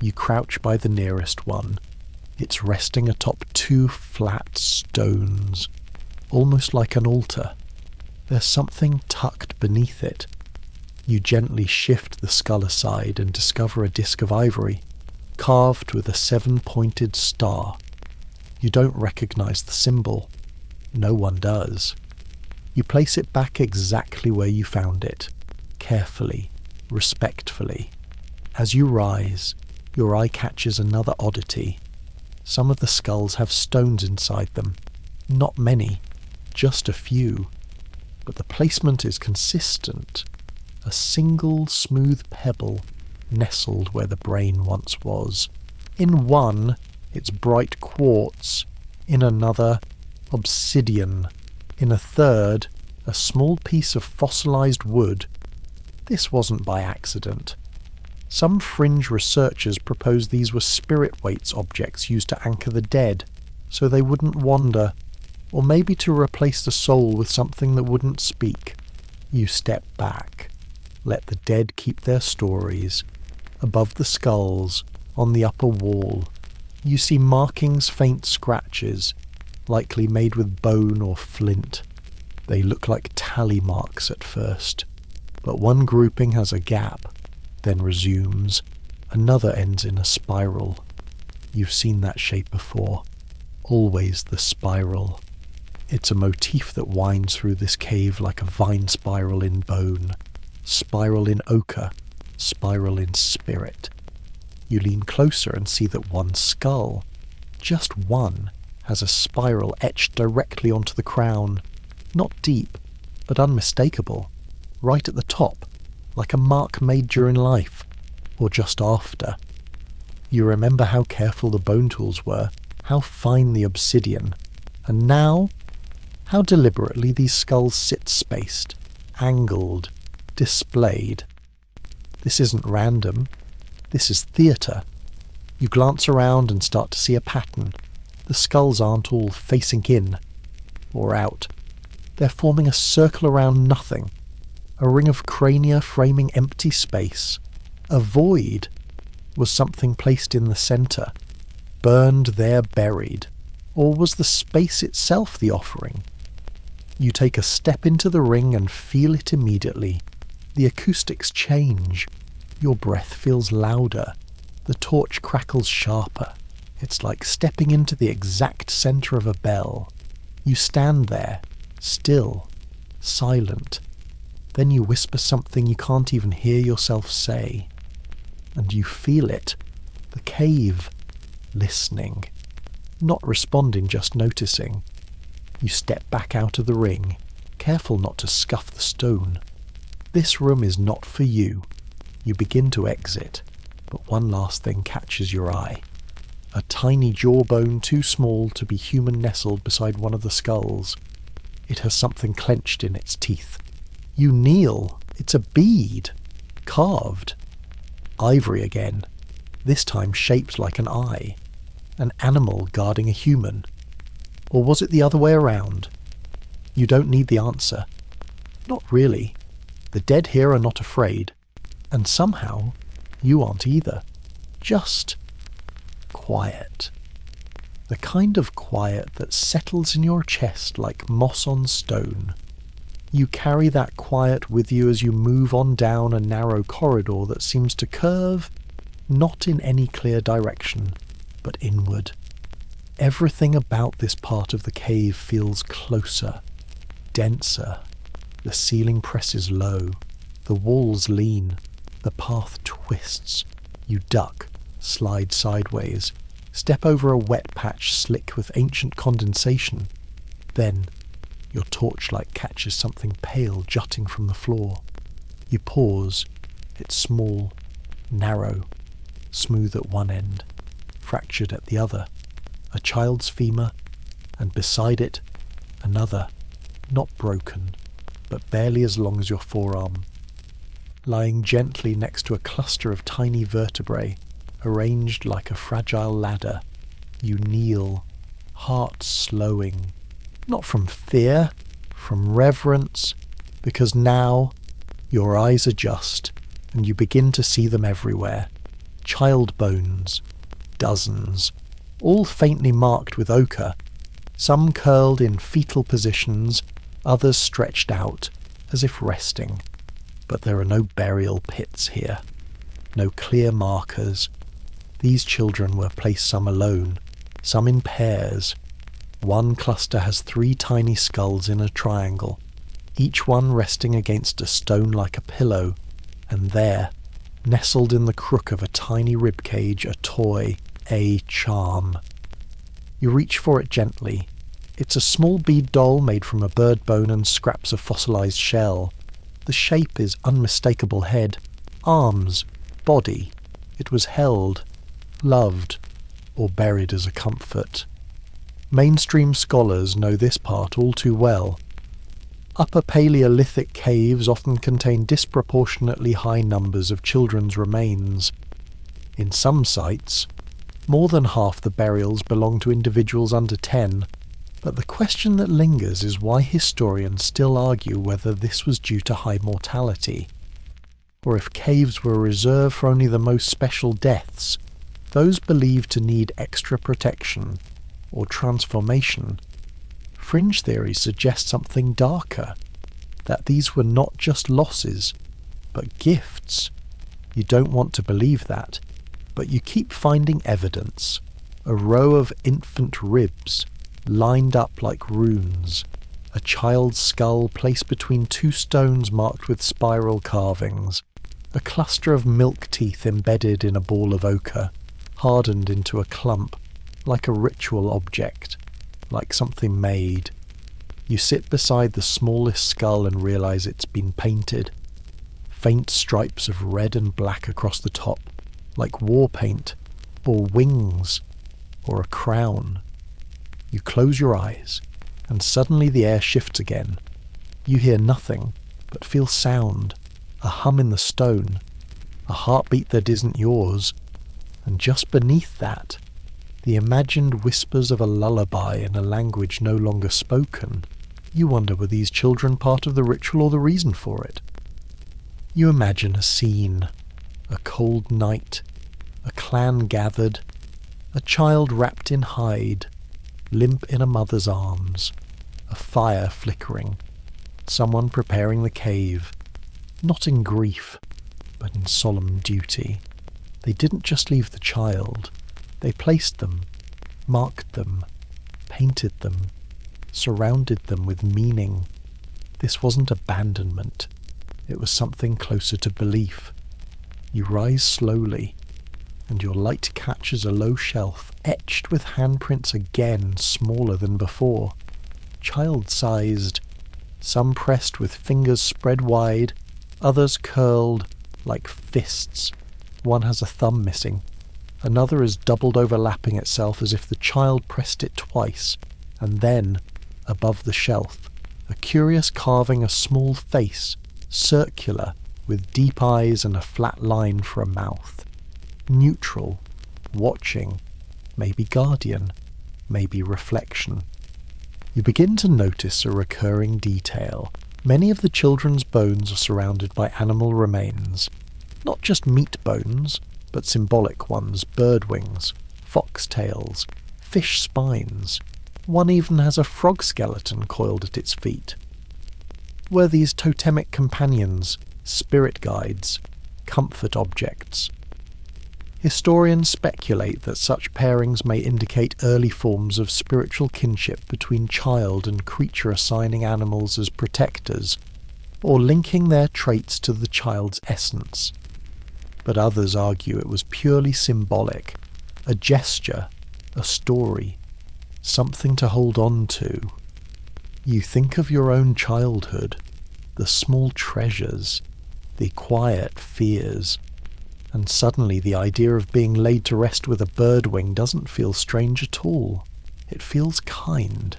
You crouch by the nearest one. It's resting atop two flat stones, almost like an altar. There's something tucked beneath it. You gently shift the skull aside and discover a disc of ivory, carved with a 7-pointed star. You don't recognize the symbol. No one does. You place it back exactly where you found it, carefully, respectfully. As you rise, your eye catches another oddity. Some of the skulls have stones inside them. Not many, just a few. But the placement is consistent. A single smooth pebble nestled where the brain once was. In one, it's bright quartz. In another, obsidian. In a third, a small piece of fossilized wood. This wasn't by accident. Some fringe researchers proposed these were spirit weights objects used to anchor the dead, so they wouldn't wander, or maybe to replace the soul with something that wouldn't speak. You step back. Let the dead keep their stories. Above the skulls, on the upper wall, you see markings, faint scratches, likely made with bone or flint. They look like tally marks at first, but one grouping has a gap, then resumes. Another ends in a spiral. You've seen that shape before. Always the spiral. It's a motif that winds through this cave like a vine spiral in bone, spiral in ochre, spiral in spirit. You lean closer and see that one skull, just one, has a spiral etched directly onto the crown, not deep, but unmistakable, right at the top, like a mark made during life, or just after. You remember how careful the bone tools were, how fine the obsidian, and now, how deliberately these skulls sit spaced, angled, displayed. This isn't random. This is theatre. You glance around and start to see a pattern. The skulls aren't all facing in or out. They're forming a circle around nothing, a ring of crania framing empty space. A void. Was something placed in the centre, burned there buried, or was the space itself the offering? You take a step into the ring and feel it immediately. The acoustics change. Your breath feels louder. The torch crackles sharper. It's like stepping into the exact centre of a bell. You stand there, still, silent. Then you whisper something you can't even hear yourself say. And you feel it. The cave. Listening. Not responding, just noticing. You step back out of the ring, careful not to scuff the stone. This room is not for you. You begin to exit, but one last thing catches your eye. A tiny jawbone too small to be human nestled beside one of the skulls. It has something clenched in its teeth. You kneel. It's a bead. Carved. Ivory again. This time shaped like an eye. An animal guarding a human. Or was it the other way around? You don't need the answer. Not really. The dead here are not afraid. And somehow, you aren't either. Just quiet. The kind of quiet that settles in your chest like moss on stone. You carry that quiet with you as you move on down a narrow corridor that seems to curve, not in any clear direction, but inward. Everything about this part of the cave feels closer, denser. The ceiling presses low, the walls lean, the path twists. You duck, slide sideways, step over a wet patch slick with ancient condensation. Then, your torchlight catches something pale jutting from the floor. You pause. It's small, narrow, smooth at one end, fractured at the other. A child's femur, and beside it, another, not broken, but barely as long as your forearm. Lying gently next to a cluster of tiny vertebrae, arranged like a fragile ladder, you kneel, heart slowing. Not from fear, from reverence, because now your eyes adjust and you begin to see them everywhere. Child bones, dozens, all faintly marked with ochre, some curled in fetal positions, others stretched out, as if resting. But there are no burial pits here, no clear markers. These children were placed some alone, some in pairs. One cluster has 3 tiny skulls in a triangle, each one resting against a stone like a pillow, and there, nestled in the crook of a tiny ribcage, a toy, a charm. You reach for it gently. It's a small bead doll made from a bird bone and scraps of fossilized shell. The shape is unmistakable head, arms, body. It was held, loved, or buried as a comfort. Mainstream scholars know this part all too well. Upper Paleolithic caves often contain disproportionately high numbers of children's remains. In some sites, more than half the burials belong to individuals under 10, but the question that lingers is why historians still argue whether this was due to high mortality, or if caves were reserved for only the most special deaths, those believed to need extra protection or transformation. Fringe theories suggest something darker, that these were not just losses, but gifts. You don't want to believe that, but you keep finding evidence. A row of infant ribs, lined up like runes, a child's skull placed between two stones marked with spiral carvings, a cluster of milk teeth embedded in a ball of ochre, hardened into a clump, like a ritual object, like something made. You sit beside the smallest skull and realize it's been painted. Faint stripes of red and black across the top, like war paint, or wings, or a crown. You close your eyes, and suddenly the air shifts again. You hear nothing, but feel sound, a hum in the stone, a heartbeat that isn't yours, and just beneath that, the imagined whispers of a lullaby in a language no longer spoken. You wonder, were these children part of the ritual or the reason for it? You imagine a scene, a cold night, a clan gathered, a child wrapped in hide, limp in a mother's arms, a fire flickering, someone preparing the cave, not in grief, but in solemn duty. They didn't just leave the child, they placed them, marked them, painted them, surrounded them with meaning. This wasn't abandonment, it was something closer to belief. You rise slowly, and your light catches a low shelf etched with handprints again smaller than before, child-sized, some pressed with fingers spread wide, others curled like fists. One has a thumb missing. Another is doubled overlapping itself as if the child pressed it twice, and then, above the shelf, a curious carving, a small face, circular, with deep eyes and a flat line for a mouth. Neutral, watching, maybe guardian, maybe reflection. You begin to notice a recurring detail. Many of the children's bones are surrounded by animal remains. Not just meat bones, but symbolic ones, bird wings, fox tails, fish spines. One even has a frog skeleton coiled at its feet. Were these totemic companions, spirit guides, comfort objects? Historians speculate that such pairings may indicate early forms of spiritual kinship between child and creature, assigning animals as protectors, or linking their traits to the child's essence. But others argue it was purely symbolic, a gesture, a story, something to hold on to. You think of your own childhood, the small treasures, the quiet fears, and suddenly the idea of being laid to rest with a bird wing doesn't feel strange at all. It feels kind.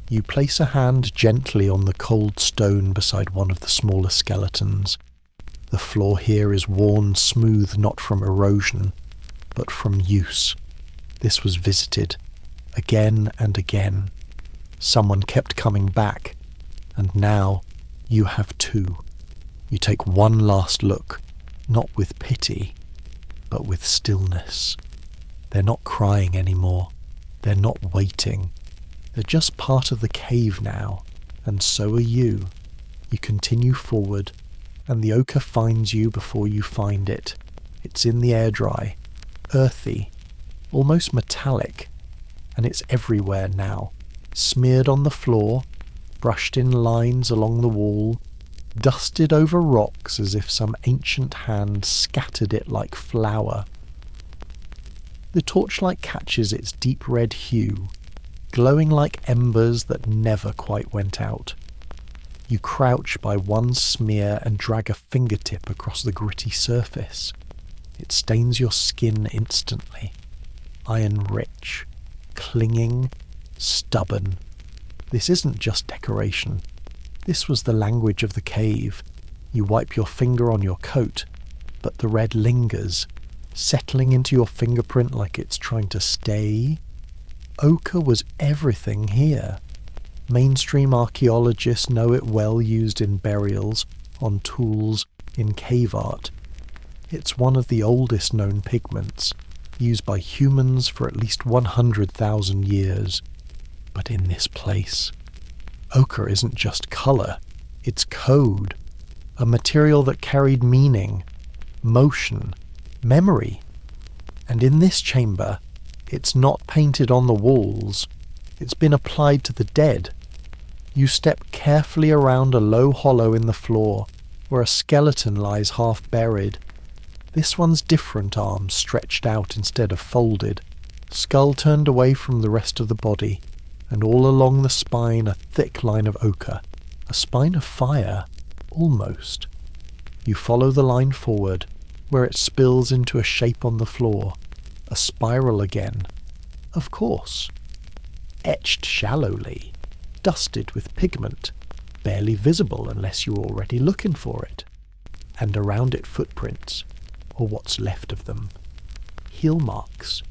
You place a hand gently on the cold stone beside one of the smaller skeletons. The floor here is worn smooth not from erosion, but from use. This was visited, again and again. Someone kept coming back, and now you have two. You take one last look, not with pity, but with stillness. They're not crying anymore. They're not waiting. They're just part of the cave now, and so are you. You continue forward, and the ochre finds you before you find it. It's in the air dry, earthy, almost metallic, and it's everywhere now, smeared on the floor, brushed in lines along the wall, dusted over rocks as if some ancient hand scattered it like flour. The torchlight catches its deep red hue, glowing like embers that never quite went out. You crouch by one smear and drag a fingertip across the gritty surface. It stains your skin instantly. Iron-rich, clinging, stubborn. This isn't just decoration. This was the language of the cave. You wipe your finger on your coat, but the red lingers, settling into your fingerprint like it's trying to stay. Ochre was everything here. Mainstream archaeologists know it well, used in burials, on tools, in cave art. It's one of the oldest known pigments, used by humans for at least 100,000 years. But in this place, ochre isn't just colour, it's code, a material that carried meaning, motion, memory. And in this chamber, it's not painted on the walls, It's been applied to the dead. You step carefully around a low hollow in the floor, where a skeleton lies half buried. This one's different arms stretched out instead of folded, skull turned away from the rest of the body, and all along the spine a thick line of ochre, a spine of fire, almost. You follow the line forward, where it spills into a shape on the floor, a spiral again, of course. Etched shallowly, dusted with pigment, barely visible unless you're already looking for it. And around it footprints, or what's left of them. Heel marks,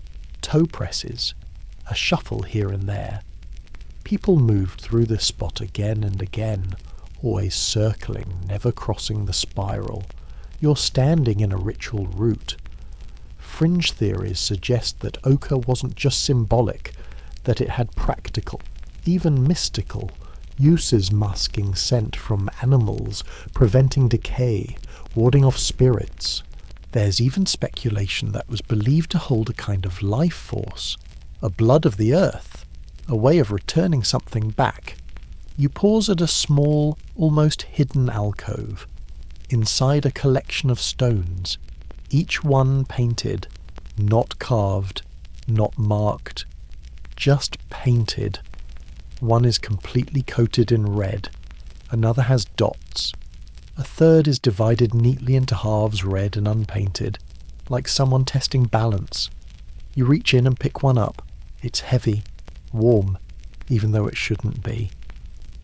toe presses, a shuffle here and there. People moved through this spot again and again, always circling, never crossing the spiral. You're standing in a ritual route. Fringe theories suggest that ochre wasn't just symbolic, that it had practical, even mystical, uses, masking scent from animals, preventing decay, warding off spirits. There's even speculation that was believed to hold a kind of life force, a blood of the earth, a way of returning something back. You pause at a small, almost hidden alcove, inside a collection of stones, each one painted, not carved, not marked, just painted. One is completely coated in red, another has dots, a third is divided neatly into halves, red and unpainted, like someone testing balance. You reach in and pick one up. It's heavy, warm, even though it shouldn't be.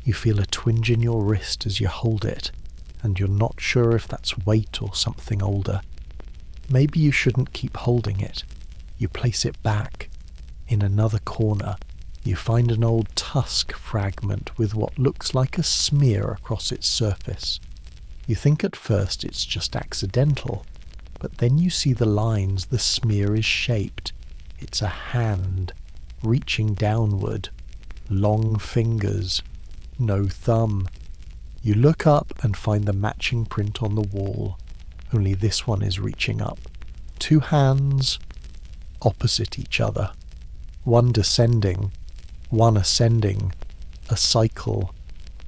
You feel a twinge in your wrist as you hold it, and you're not sure if that's weight or something older. Maybe you shouldn't keep holding it. You place it back. In another corner, you find an old tusk fragment with what looks like a smear across its surface. You think at first it's just accidental, but then you see the lines the smear is shaped. It's a hand, reaching downward, long fingers, no thumb. You look up and find the matching print on the wall, only this one is reaching up. Two hands, opposite each other. One descending, one ascending, a cycle,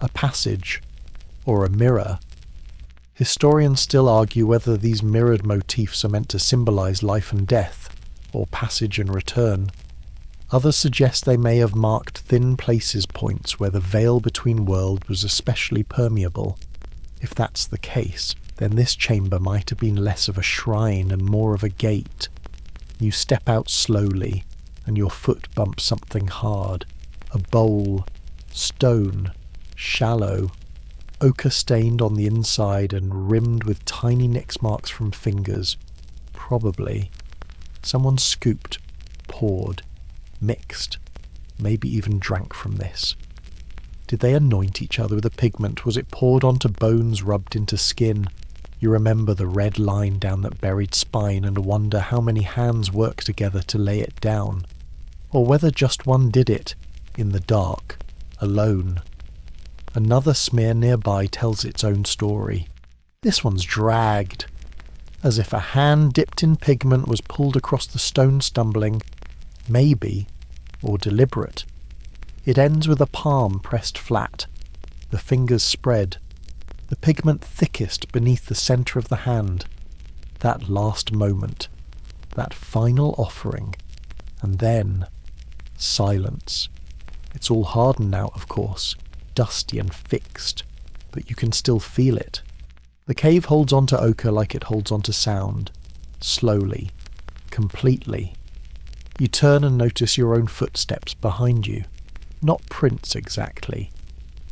a passage, or a mirror. Historians still argue whether these mirrored motifs are meant to symbolize life and death, or passage and return. Others suggest they may have marked thin places points where the veil between worlds was especially permeable. If that's the case, then this chamber might have been less of a shrine and more of a gate. You step out slowly, and your foot bumps something hard. A bowl, stone, shallow, ochre-stained on the inside and rimmed with tiny nicks marks from fingers. Probably. Someone scooped, poured, mixed, maybe even drank from this. Did they anoint each other with a pigment? Was it poured onto bones rubbed into skin? You remember the red line down that buried spine and wonder how many hands worked together to lay it down. Or whether just one did it, in the dark, alone. Another smear nearby tells its own story. This one's dragged, as if a hand dipped in pigment was pulled across the stone stumbling, maybe, or deliberate. It ends with a palm pressed flat, the fingers spread, the pigment thickest beneath the centre of the hand. That last moment, that final offering, and then silence. It's all hardened now, of course, dusty and fixed, but you can still feel it. The cave holds onto ochre like it holds onto sound, slowly, completely. You turn and notice your own footsteps behind you. Not prints exactly,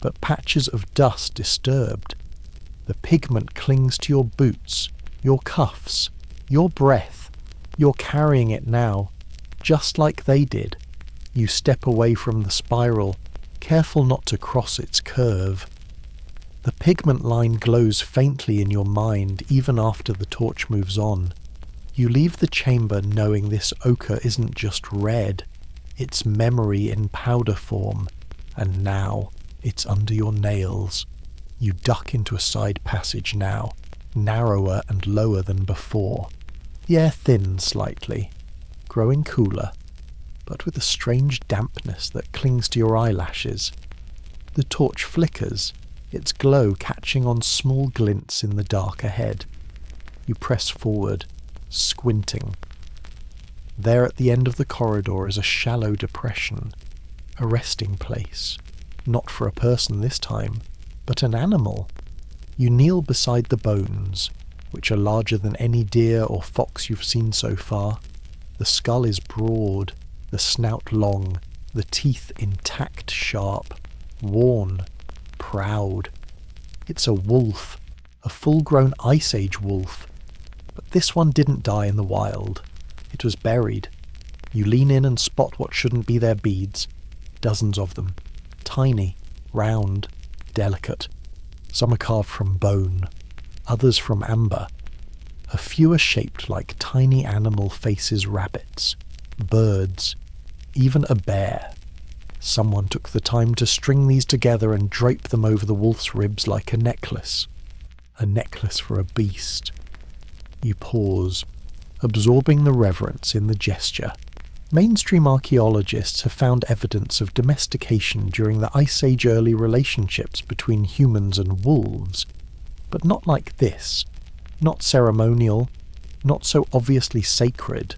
but patches of dust disturbed. The pigment clings to your boots, your cuffs, your breath. You're carrying it now, just like they did. You step away from the spiral, careful not to cross its curve. The pigment line glows faintly in your mind even after the torch moves on. You leave the chamber knowing this ochre isn't just red, it's memory in powder form, and now it's under your nails. You duck into a side passage now, narrower and lower than before. The air thins slightly, growing cooler. but with a strange dampness that clings to your eyelashes. The torch flickers, its glow catching on small glints in the dark ahead. You press forward, squinting. There at the end of the corridor is a shallow depression, a resting place. Not for a person this time, but an animal. You kneel beside the bones, which are larger than any deer or fox you've seen so far. The skull is broad, the snout long, the teeth intact sharp, worn, proud. It's a wolf, a full-grown Ice Age wolf. But this one didn't die in the wild. It was buried. You lean in and spot what shouldn't be their beads. Dozens of them. Tiny, round, delicate. Some are carved from bone, others from amber. A few are shaped like tiny animal faces, rabbits, birds, even a bear. Someone took the time to string these together and drape them over the wolf's ribs like a necklace for a beast. You pause, absorbing the reverence in the gesture. Mainstream archaeologists have found evidence of domestication during the Ice Age early relationships between humans and wolves, but not like this. Not ceremonial, not so obviously sacred.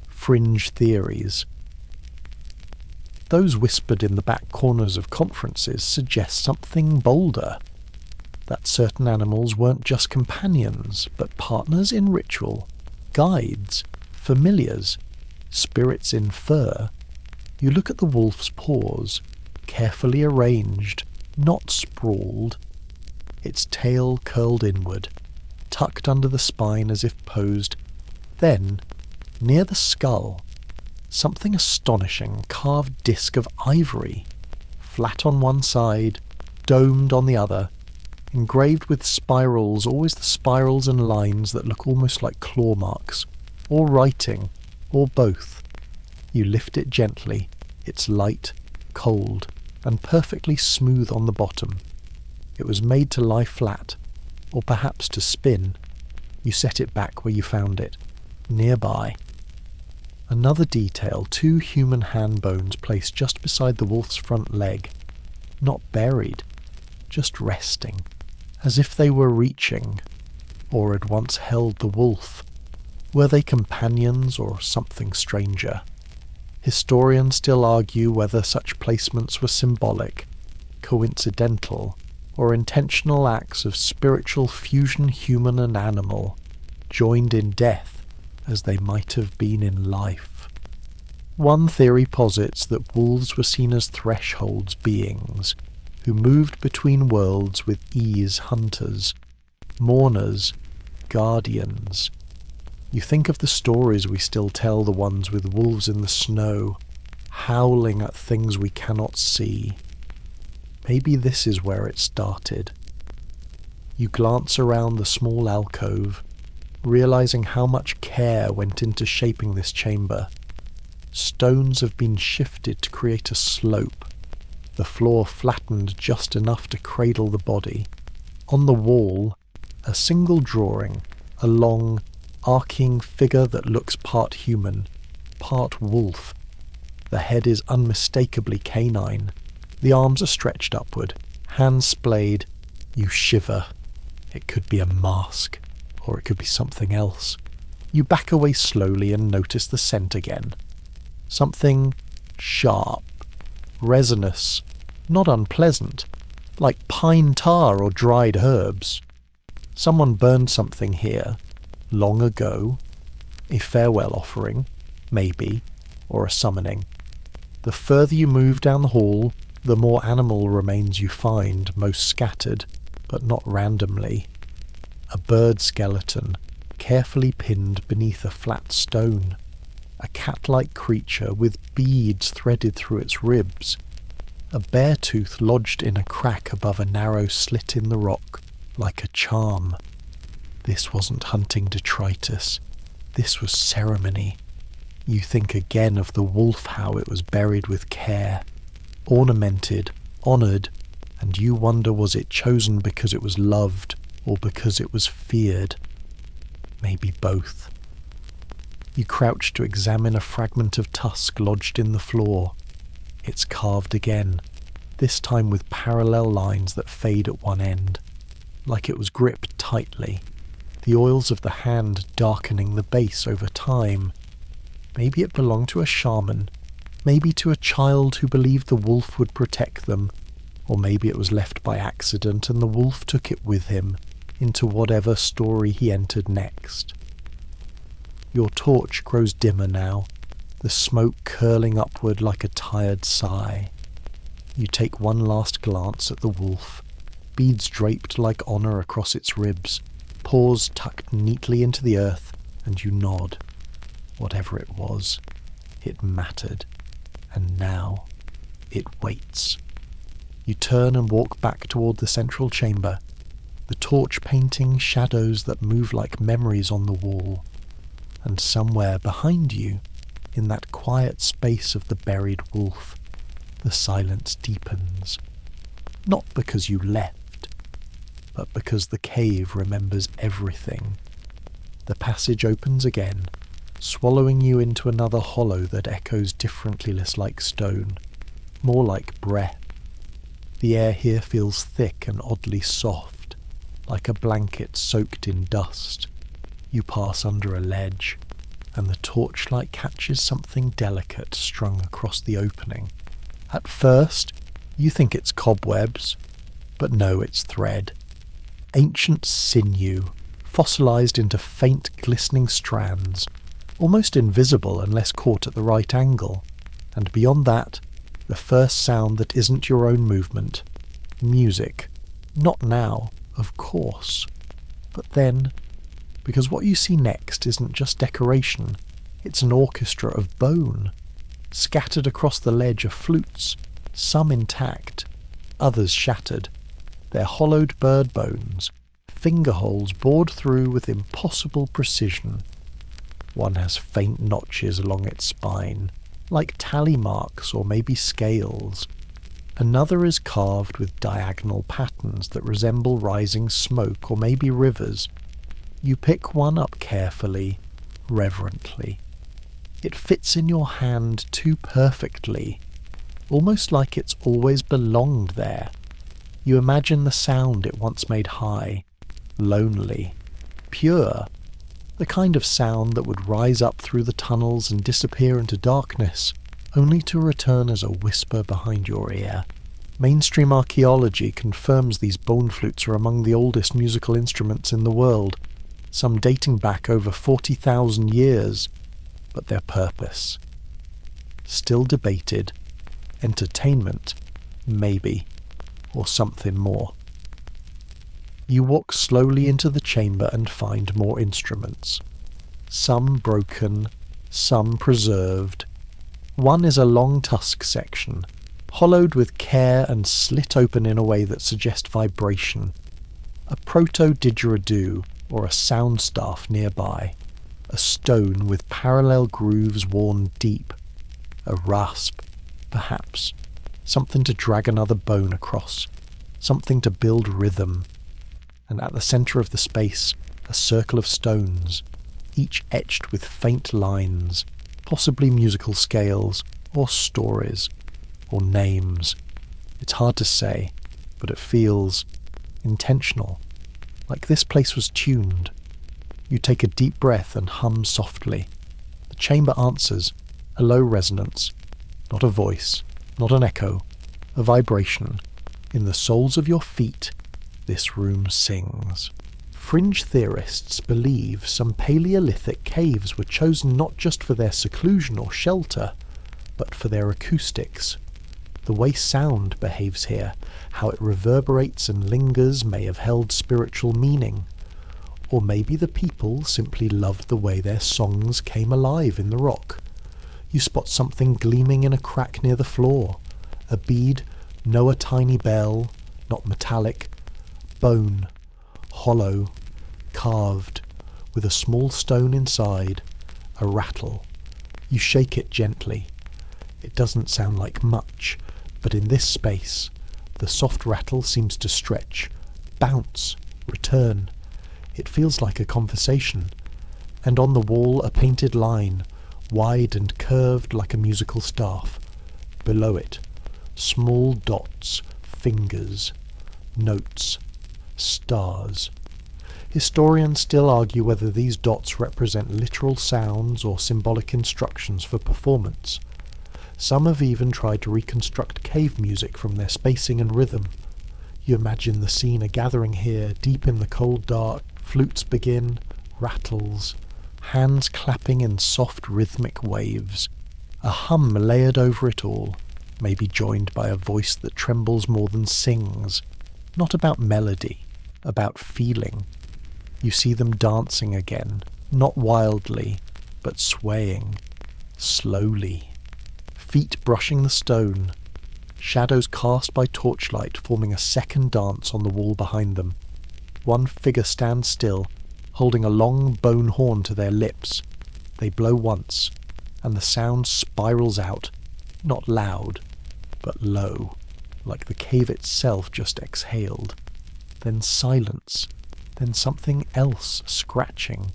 Fringe theories. Those whispered in the back corners of conferences suggest something bolder. That certain animals weren't just companions, but partners in ritual, guides, familiars, spirits in fur. You look at the wolf's paws, carefully arranged, not sprawled. Its tail curled inward, tucked under the spine as if posed. Then, near the skull, something astonishing, carved disc of ivory, flat on one side, domed on the other, engraved with spirals, always the spirals and lines that look almost like claw marks, or writing, or both. You lift it gently. It's light, cold, and perfectly smooth on the bottom. It was made to lie flat, or perhaps to spin. You set it back where you found it, nearby. Another detail, 2 human hand bones placed just beside the wolf's front leg. Not buried, just resting, as if they were reaching, or had once held the wolf. Were they companions or something stranger? Historians still argue whether such placements were symbolic, coincidental, or intentional acts of spiritual fusion, human and animal, joined in death as they might have been in life. One theory posits that wolves were seen as thresholds beings, who moved between worlds with ease, hunters, mourners, guardians. You think of the stories we still tell, the ones with wolves in the snow, howling at things we cannot see. Maybe this is where it started. You glance around the small alcove, realizing how much care went into shaping this chamber. Stones have been shifted to create a slope, the floor flattened just enough to cradle the body. On the wall, a single drawing, a long, arcing figure that looks part human, part wolf. The head is unmistakably canine. The arms are stretched upward, hands splayed. You shiver. It could be a mask, or it could be something else. You back away slowly and notice the scent again. Something sharp, resinous, not unpleasant, like pine tar or dried herbs. Someone burned something here, long ago. A farewell offering, maybe, or a summoning. The further you move down the hall, the more animal remains you find, most scattered, but not randomly. A bird skeleton, carefully pinned beneath a flat stone. A cat-like creature with beads threaded through its ribs. A bear tooth lodged in a crack above a narrow slit in the rock, like a charm. This wasn't hunting detritus. This was ceremony. You think again of the wolf, how it was buried with care, ornamented, honoured, and you wonder, was it chosen because it was loved or because it was feared? Maybe both. You crouch to examine a fragment of tusk lodged in the floor. It's carved again, this time with parallel lines that fade at one end, like it was gripped tightly, the oils of the hand darkening the base over time. Maybe it belonged to a shaman, maybe to a child who believed the wolf would protect them, or maybe it was left by accident and the wolf took it with him into whatever story he entered next. Your torch grows dimmer now, the smoke curling upward like a tired sigh. You take one last glance at the wolf, beads draped like honour across its ribs, paws tucked neatly into the earth, and you nod. Whatever it was, it mattered, and now it waits. You turn and walk back toward the central chamber, the torch painting shadows that move like memories on the wall, and somewhere behind you, in that quiet space of the buried wolf, the silence deepens. Not because you left, but because the cave remembers everything. The passage opens again, swallowing you into another hollow that echoes differently, less like stone, more like breath. The air here feels thick and oddly soft, like a blanket soaked in dust. You pass under a ledge, and the torchlight catches something delicate strung across the opening. At first, you think it's cobwebs, but no, it's thread. Ancient sinew, fossilized into faint glistening strands, almost invisible unless caught at the right angle. And beyond that, the first sound that isn't your own movement. Music. Not now, of course. But then, because what you see next isn't just decoration, it's an orchestra of bone. Scattered across the ledge are flutes, some intact, others shattered. They're hollowed bird bones, finger holes bored through with impossible precision. One has faint notches along its spine, like tally marks or maybe scales. Another is carved with diagonal patterns that resemble rising smoke or maybe rivers. You pick one up carefully, reverently. It fits in your hand too perfectly, almost like it's always belonged there. You imagine the sound it once made high, lonely, pure, the kind of sound that would rise up through the tunnels and disappear into darkness, only to return as a whisper behind your ear. Mainstream archaeology confirms these bone flutes are among the oldest musical instruments in the world, some dating back over 40,000 years, but their purpose still debated. Entertainment, maybe, or something more. You walk slowly into the chamber and find more instruments. Some broken, some preserved. One is a long tusk section, hollowed with care and slit open in a way that suggests vibration. A proto-didgeridoo or a sound staff nearby. A stone with parallel grooves worn deep. A rasp, perhaps. Something to drag another bone across. Something to build rhythm. And at the centre of the space, a circle of stones, each etched with faint lines, possibly musical scales, or stories, or names. It's hard to say, but it feels intentional, like this place was tuned. You take a deep breath and hum softly. The chamber answers, a low resonance, not a voice, not an echo, a vibration. In the soles of your feet, this room sings. Fringe theorists believe some Paleolithic caves were chosen not just for their seclusion or shelter, but for their acoustics. The way sound behaves here, how it reverberates and lingers, may have held spiritual meaning. Or maybe the people simply loved the way their songs came alive in the rock. You spot something gleaming in a crack near the floor. A bead, no a tiny bell, not metallic, bone, hollow, carved, with a small stone inside, a rattle. You shake it gently. It doesn't sound like much, but in this space, the soft rattle seems to stretch, bounce, return. It feels like a conversation, and on the wall a painted line, wide and curved like a musical staff. Below it, small dots, fingers, notes, stars. Historians still argue whether these dots represent literal sounds or symbolic instructions for performance. Some have even tried to reconstruct cave music from their spacing and rhythm. You imagine the scene a gathering here, deep in the cold dark, flutes begin, rattles, hands clapping in soft rhythmic waves, a hum layered over it all, maybe joined by a voice that trembles more than sings, not about melody, about feeling. You see them dancing again, not wildly, but swaying, slowly. Feet brushing the stone, shadows cast by torchlight forming a second dance on the wall behind them. One figure stands still, holding a long bone horn to their lips. They blow once, and the sound spirals out, not loud, but low, like the cave itself just exhaled. Then silence. Then something else scratching,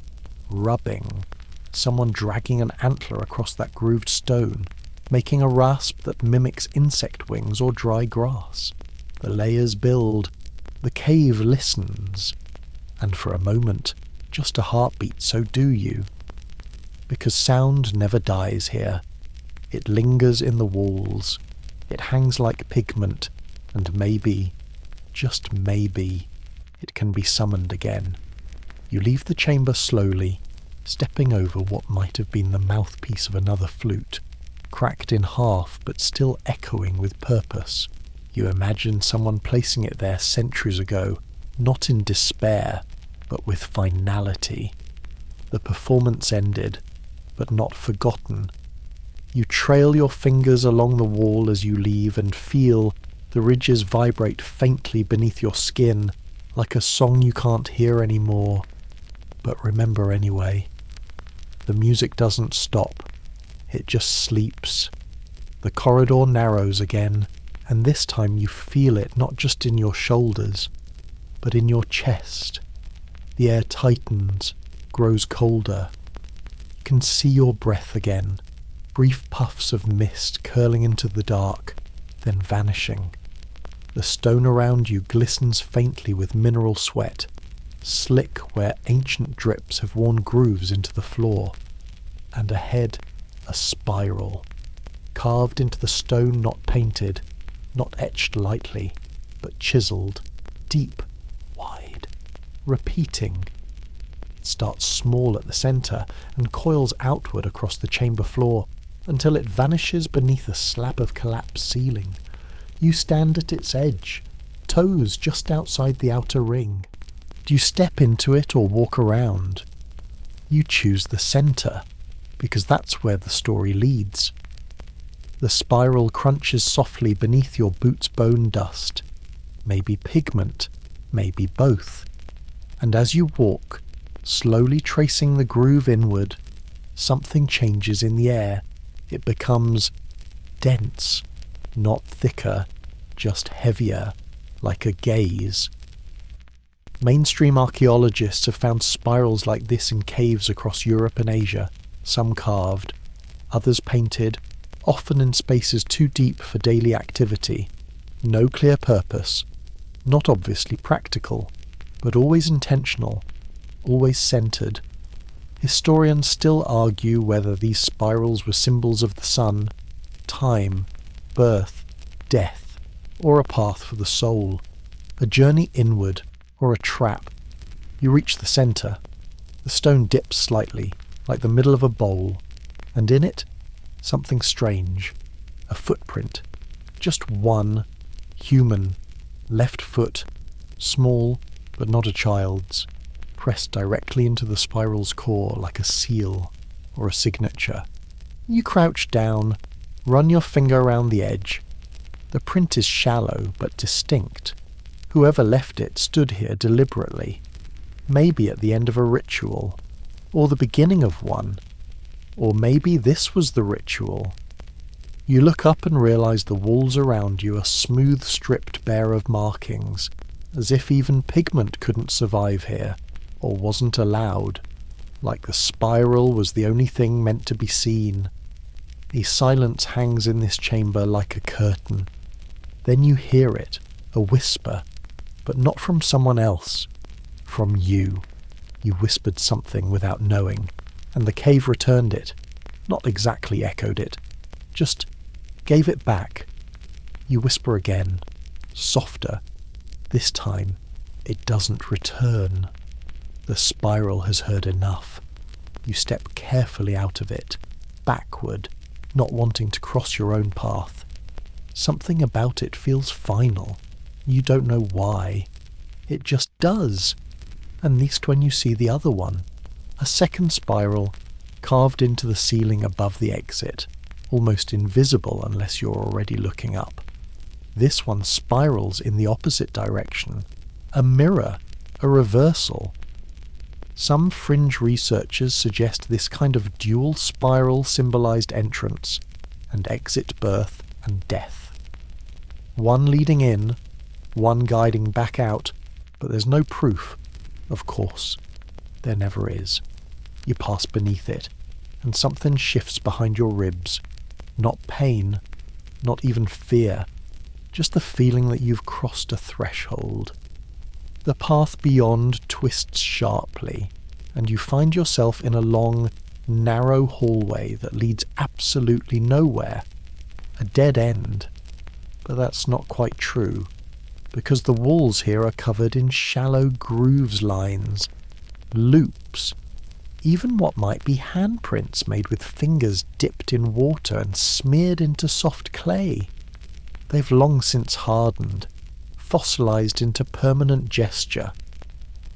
rubbing, someone dragging an antler across that grooved stone, making a rasp that mimics insect wings or dry grass. The layers build, the cave listens, and for a moment, just a heartbeat, so do you. Because sound never dies here. It lingers in the walls, it hangs like pigment, and maybe, just maybe, it can be summoned again. You leave the chamber slowly, stepping over what might have been the mouthpiece of another flute, cracked in half but still echoing with purpose. You imagine someone placing it there centuries ago, not in despair, but with finality. The performance ended, but not forgotten. You trail your fingers along the wall as you leave and feel the ridges vibrate faintly beneath your skin, like a song you can't hear anymore, but remember anyway. The music doesn't stop, it just sleeps. The corridor narrows again, and this time you feel it not just in your shoulders, but in your chest. The air tightens, grows colder. You can see your breath again, brief puffs of mist curling into the dark, then vanishing. The stone around you glistens faintly with mineral sweat, slick where ancient drips have worn grooves into the floor. And ahead, a spiral, carved into the stone, not painted, not etched lightly, but chiselled, deep, wide, repeating. It starts small at the centre and coils outward across the chamber floor until it vanishes beneath a slab of collapsed ceiling. You stand at its edge, toes just outside the outer ring. Do you step into it or walk around? You choose the centre, because that's where the story leads. The spiral crunches softly beneath your boot's bone dust. Maybe pigment, maybe both. And as you walk, slowly tracing the groove inward, something changes in the air. It becomes dense. Not thicker, just heavier, like a gaze. Mainstream archaeologists have found spirals like this in caves across Europe and Asia, some carved, others painted, often in spaces too deep for daily activity. No clear purpose, not obviously practical, but always intentional, always centered. Historians still argue whether these spirals were symbols of the sun, time, birth, death, or a path for the soul, a journey inward, or a trap. You reach the centre. The stone dips slightly, like the middle of a bowl, and in it, something strange, a footprint, just one, human, left foot, small, but not a child's, pressed directly into the spiral's core like a seal, or a signature. You crouch down, run your finger around the edge. The print is shallow but distinct. Whoever left it stood here deliberately, maybe at the end of a ritual, or the beginning of one, or maybe this was the ritual. You look up and realize the walls around you are smooth stripped bare of markings, as if even pigment couldn't survive here, or wasn't allowed. like the spiral was the only thing meant to be seen. A silence hangs in this chamber like a curtain. Then you hear it, a whisper, but not from someone else, from you. You whispered something without knowing, and the cave returned it. Not exactly echoed it, just gave it back. You whisper again, softer. This time, it doesn't return. The spiral has heard enough. You step carefully out of it, backward, not wanting to cross your own path. Something about it feels final. You don't know why. It just does. At least when you see the other one. A second spiral, carved into the ceiling above the exit, almost invisible unless you're already looking up. This one spirals in the opposite direction. A mirror, a reversal. Some fringe researchers suggest this kind of dual spiral symbolized entrance and exit birth and death. One leading in, one guiding back out, but there's no proof, of course. There never is. You pass beneath it, and something shifts behind your ribs. Not pain, not even fear, just the feeling that you've crossed a threshold. The path beyond twists sharply, and you find yourself in a long, narrow hallway that leads absolutely nowhere. A dead end. But that's not quite true, because the walls here are covered in shallow grooves lines, loops, even what might be handprints made with fingers dipped in water and smeared into soft clay. They've long since hardened, fossilized into permanent gesture.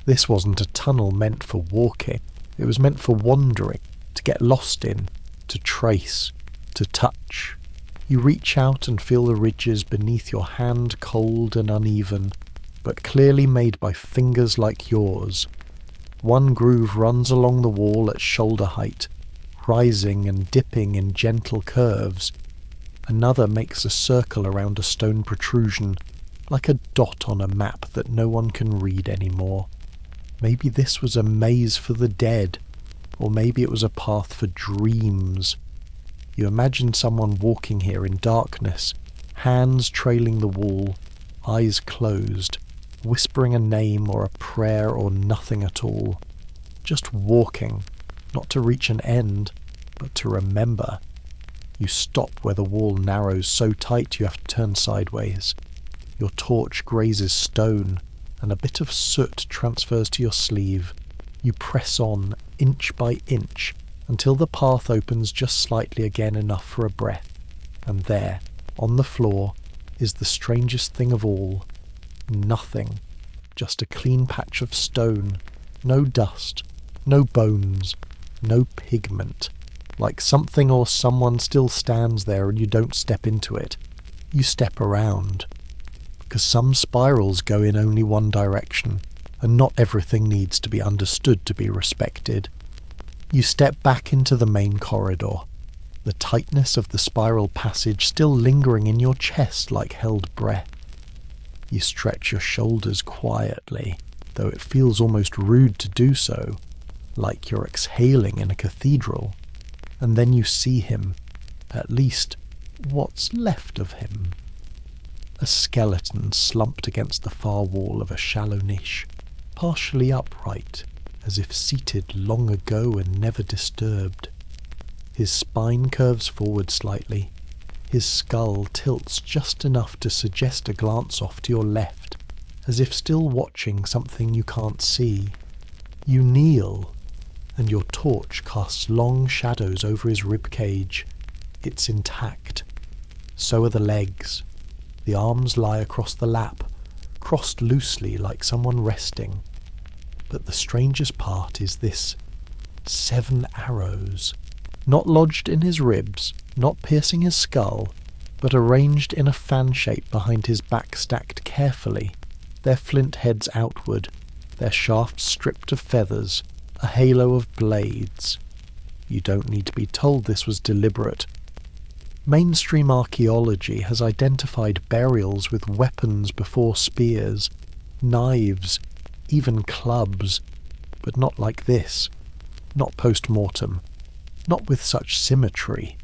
This wasn't a tunnel meant for walking. It was meant for wandering, to get lost in, to trace, to touch. You reach out and feel the ridges beneath your hand, cold and uneven, but clearly made by fingers like yours. One groove runs along the wall at shoulder height, rising and dipping in gentle curves. Another makes a circle around a stone protrusion, like a dot on a map that no one can read anymore. Maybe this was a maze for the dead, or maybe it was a path for dreams. You imagine someone walking here in darkness, hands trailing the wall, eyes closed, whispering a name or a prayer or nothing at all. Just walking, not to reach an end, but to remember. You stop where the wall narrows so tight you have to turn sideways. Your torch grazes stone, and a bit of soot transfers to your sleeve. You press on, inch by inch, until the path opens just slightly again, enough for a breath. And there, on the floor, is the strangest thing of all. Nothing. Just a clean patch of stone. No dust. No bones. No pigment. Like something or someone still stands there and you don't step into it. You step around. Because some spirals go in only one direction, and not everything needs to be understood to be respected. You step back into the main corridor, the tightness of the spiral passage still lingering in your chest like held breath. You stretch your shoulders quietly, though it feels almost rude to do so, like you're exhaling in a cathedral. And then you see him, at least what's left of him. A skeleton slumped against the far wall of a shallow niche, partially upright, as if seated long ago and never disturbed. His spine curves forward slightly. His skull tilts just enough to suggest a glance off to your left, as if still watching something you can't see. You kneel, and your torch casts long shadows over his rib cage. It's intact. So are the legs. The arms lie across the lap, crossed loosely like someone resting. But the strangest part is this 7 arrows, not lodged in his ribs, not piercing his skull, but arranged in a fan shape behind his back, stacked carefully, their flint heads outward, their shafts stripped of feathers, a halo of blades. You don't need to be told this was deliberate. Mainstream archaeology has identified burials with weapons before spears, knives, even clubs, but not like this. not post-mortem, not with such symmetry.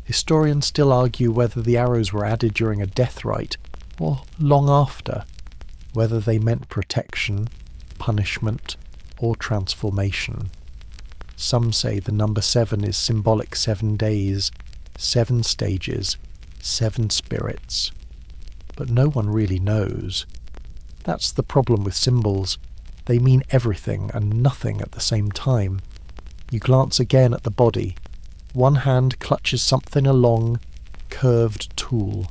Historians still argue whether the arrows were added during a death rite or long after, whether they meant protection, punishment, or transformation. Some say the number 7 is symbolic 7 days, 7 stages, 7 spirits. But no one really knows. That's the problem with symbols. They mean everything and nothing at the same time. You glance again at the body. One hand clutches something a long, curved tool.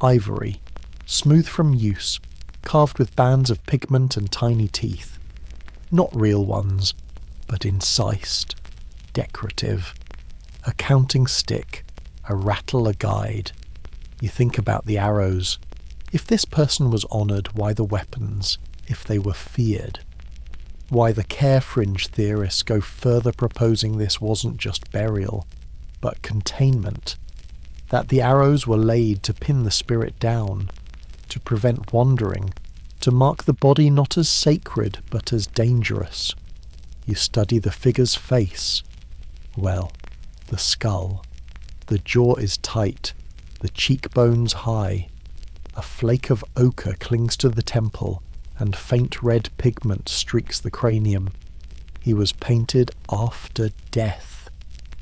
Ivory, smooth from use, carved with bands of pigment and tiny teeth. Not real ones, but incised, decorative. A counting stick, a rattle, a guide. You think about the arrows. If this person was honoured, why the weapons? If they were feared? Why the care fringe theorists go further, proposing this wasn't just burial, but containment. That the arrows were laid to pin the spirit down, to prevent wandering, to mark the body not as sacred but as dangerous. You study the figure's face. Well, the skull. The jaw is tight, the cheekbones high. A flake of ochre clings to the temple, and faint red pigment streaks the cranium. He was painted after death,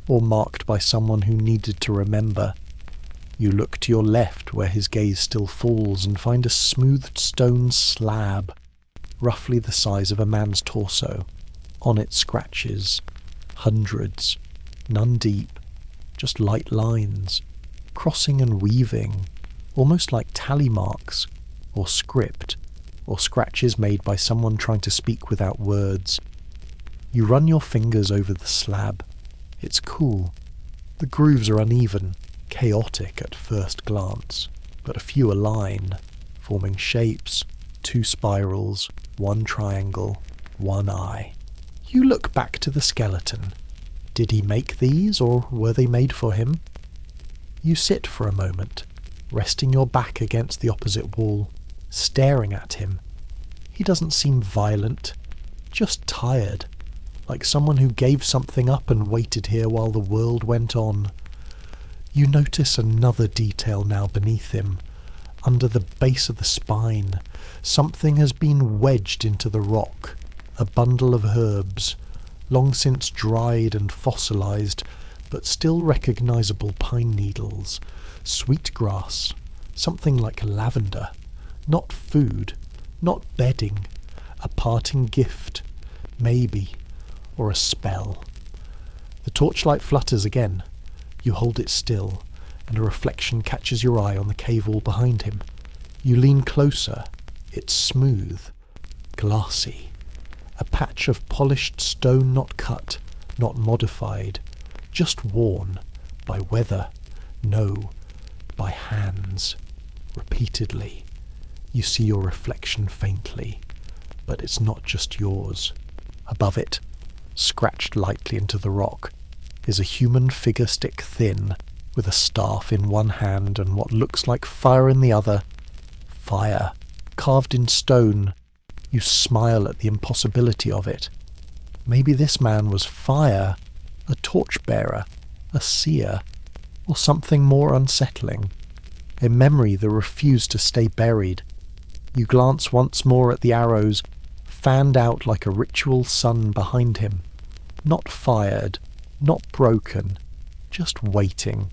or marked by someone who needed to remember. You look to your left where his gaze still falls and find a smoothed stone slab, roughly the size of a man's torso. On it scratches, hundreds, none deep, just light lines, crossing and weaving, almost like tally marks, or script, or scratches made by someone trying to speak without words. You run your fingers over the slab. It's cool. The grooves are uneven, chaotic at first glance, but a few align, forming shapes, 2 spirals, 1 triangle, 1 eye. You look back to the skeleton. Did he make these, or were they made for him? You sit for a moment, resting your back against the opposite wall, staring at him. He doesn't seem violent, just tired, like someone who gave something up and waited here while the world went on. You notice another detail now beneath him. Under the base of the spine, something has been wedged into the rock, a bundle of herbs, long since dried and fossilized, but still recognizable pine needles, sweet grass, something like lavender, not food, not bedding, a parting gift, maybe, or a spell. The torchlight flutters again. You hold it still, and a reflection catches your eye on the cave wall behind him. You lean closer. It's smooth, glassy. A patch of polished stone, not cut, not modified, just worn by weather, no, by hands. Repeatedly, you see your reflection faintly, but it's not just yours. Above it, scratched lightly into the rock, is a human figure stick thin, with a staff in one hand and what looks like fire in the other. Fire, carved in stone. You smile at the impossibility of it. Maybe this man was fire, a torchbearer, a seer, or something more unsettling. A memory that refused to stay buried. You glance once more at the arrows, fanned out like a ritual sun behind him. Not fired, not broken, just waiting.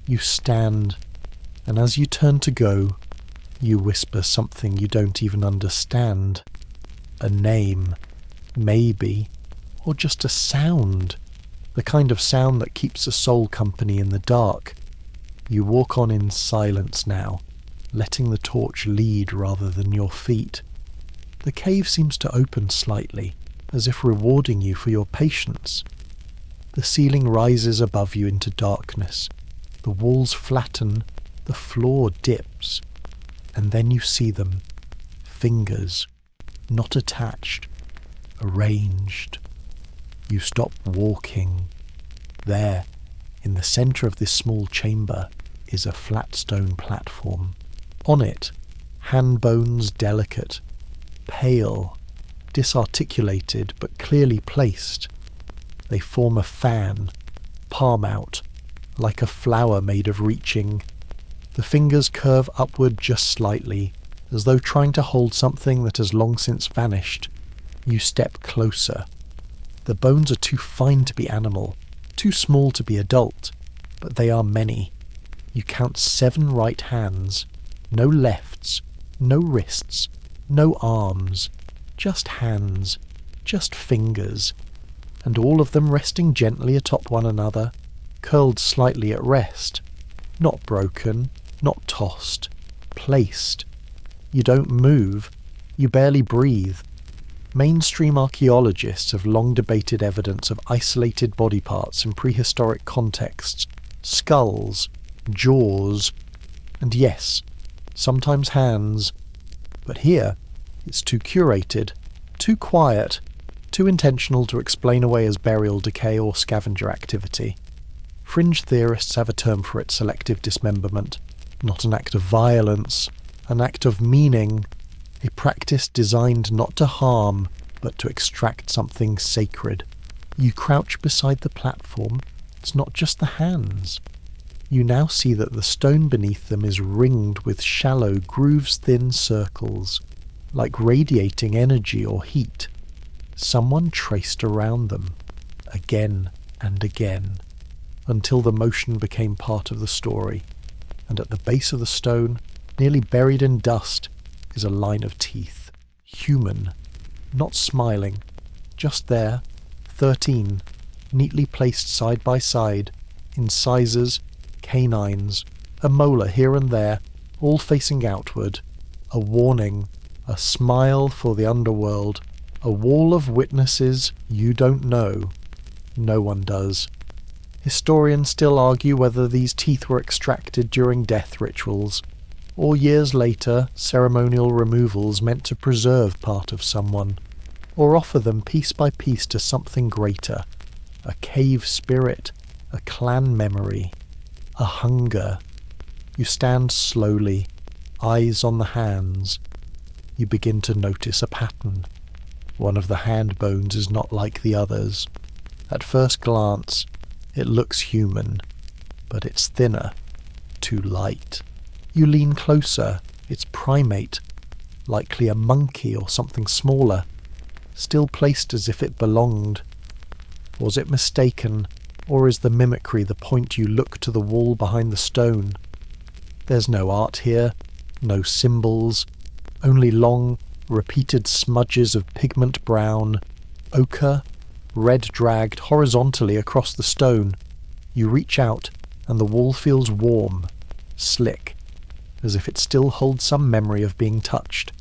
You stand, and as you turn to go, you whisper something you don't even understand. A name, maybe, or just a sound. The kind of sound that keeps a soul company in the dark. You walk on in silence now, letting the torch lead rather than your feet. The cave seems to open slightly, as if rewarding you for your patience. The ceiling rises above you into darkness. The walls flatten, the floor dips, and then you see them. Fingers, not attached, arranged. You stop walking. There, in the centre of this small chamber, is a flat stone platform. On it, hand bones delicate, pale, disarticulated but clearly placed. They form a fan, palm out, like a flower made of reaching. The fingers curve upward just slightly, as though trying to hold something that has long since vanished. You step closer. The bones are too fine to be animal, too small to be adult, but they are many. You count 7 right hands, no lefts, no wrists, no arms, just hands, just fingers, and all of them resting gently atop one another, curled slightly at rest, not broken, not tossed, placed. You don't move, you barely breathe. Mainstream archaeologists have long debated evidence of isolated body parts in prehistoric contexts, skulls, jaws, and yes, sometimes hands. But here, it's too curated, too quiet, too intentional to explain away as burial decay or scavenger activity. Fringe theorists have a term for it: selective dismemberment. Not an act of violence, an act of meaning, a practice designed not to harm, but to extract something sacred. You crouch beside the platform. It's not just the hands. You now see that the stone beneath them is ringed with shallow, grooves-thin circles, like radiating energy or heat. Someone traced around them, again and again, until the motion became part of the story, and at the base of the stone, nearly buried in dust, is a line of teeth. Human, not smiling, just there, 13, neatly placed side by side, incisors, canines, a molar here and there, all facing outward, a warning, a smile for the underworld, a wall of witnesses you don't know. No one does. Historians still argue whether these teeth were extracted during death rituals, or years later ceremonial removals meant to preserve part of someone, or offer them piece by piece to something greater, a cave spirit, a clan memory, a hunger. You stand slowly, eyes on the hands. You begin to notice a pattern. One of the hand bones is not like the others. At first glance, it looks human, but it's thinner, too light. You lean closer. It's primate, likely a monkey or something smaller, still placed as if it belonged. Was it mistaken, or is the mimicry the point you look to the wall behind the stone? There's no art here, no symbols, only long, repeated smudges of pigment brown, ochre, red dragged horizontally across the stone. You reach out, and the wall feels warm, slick, as if it still holds some memory of being touched.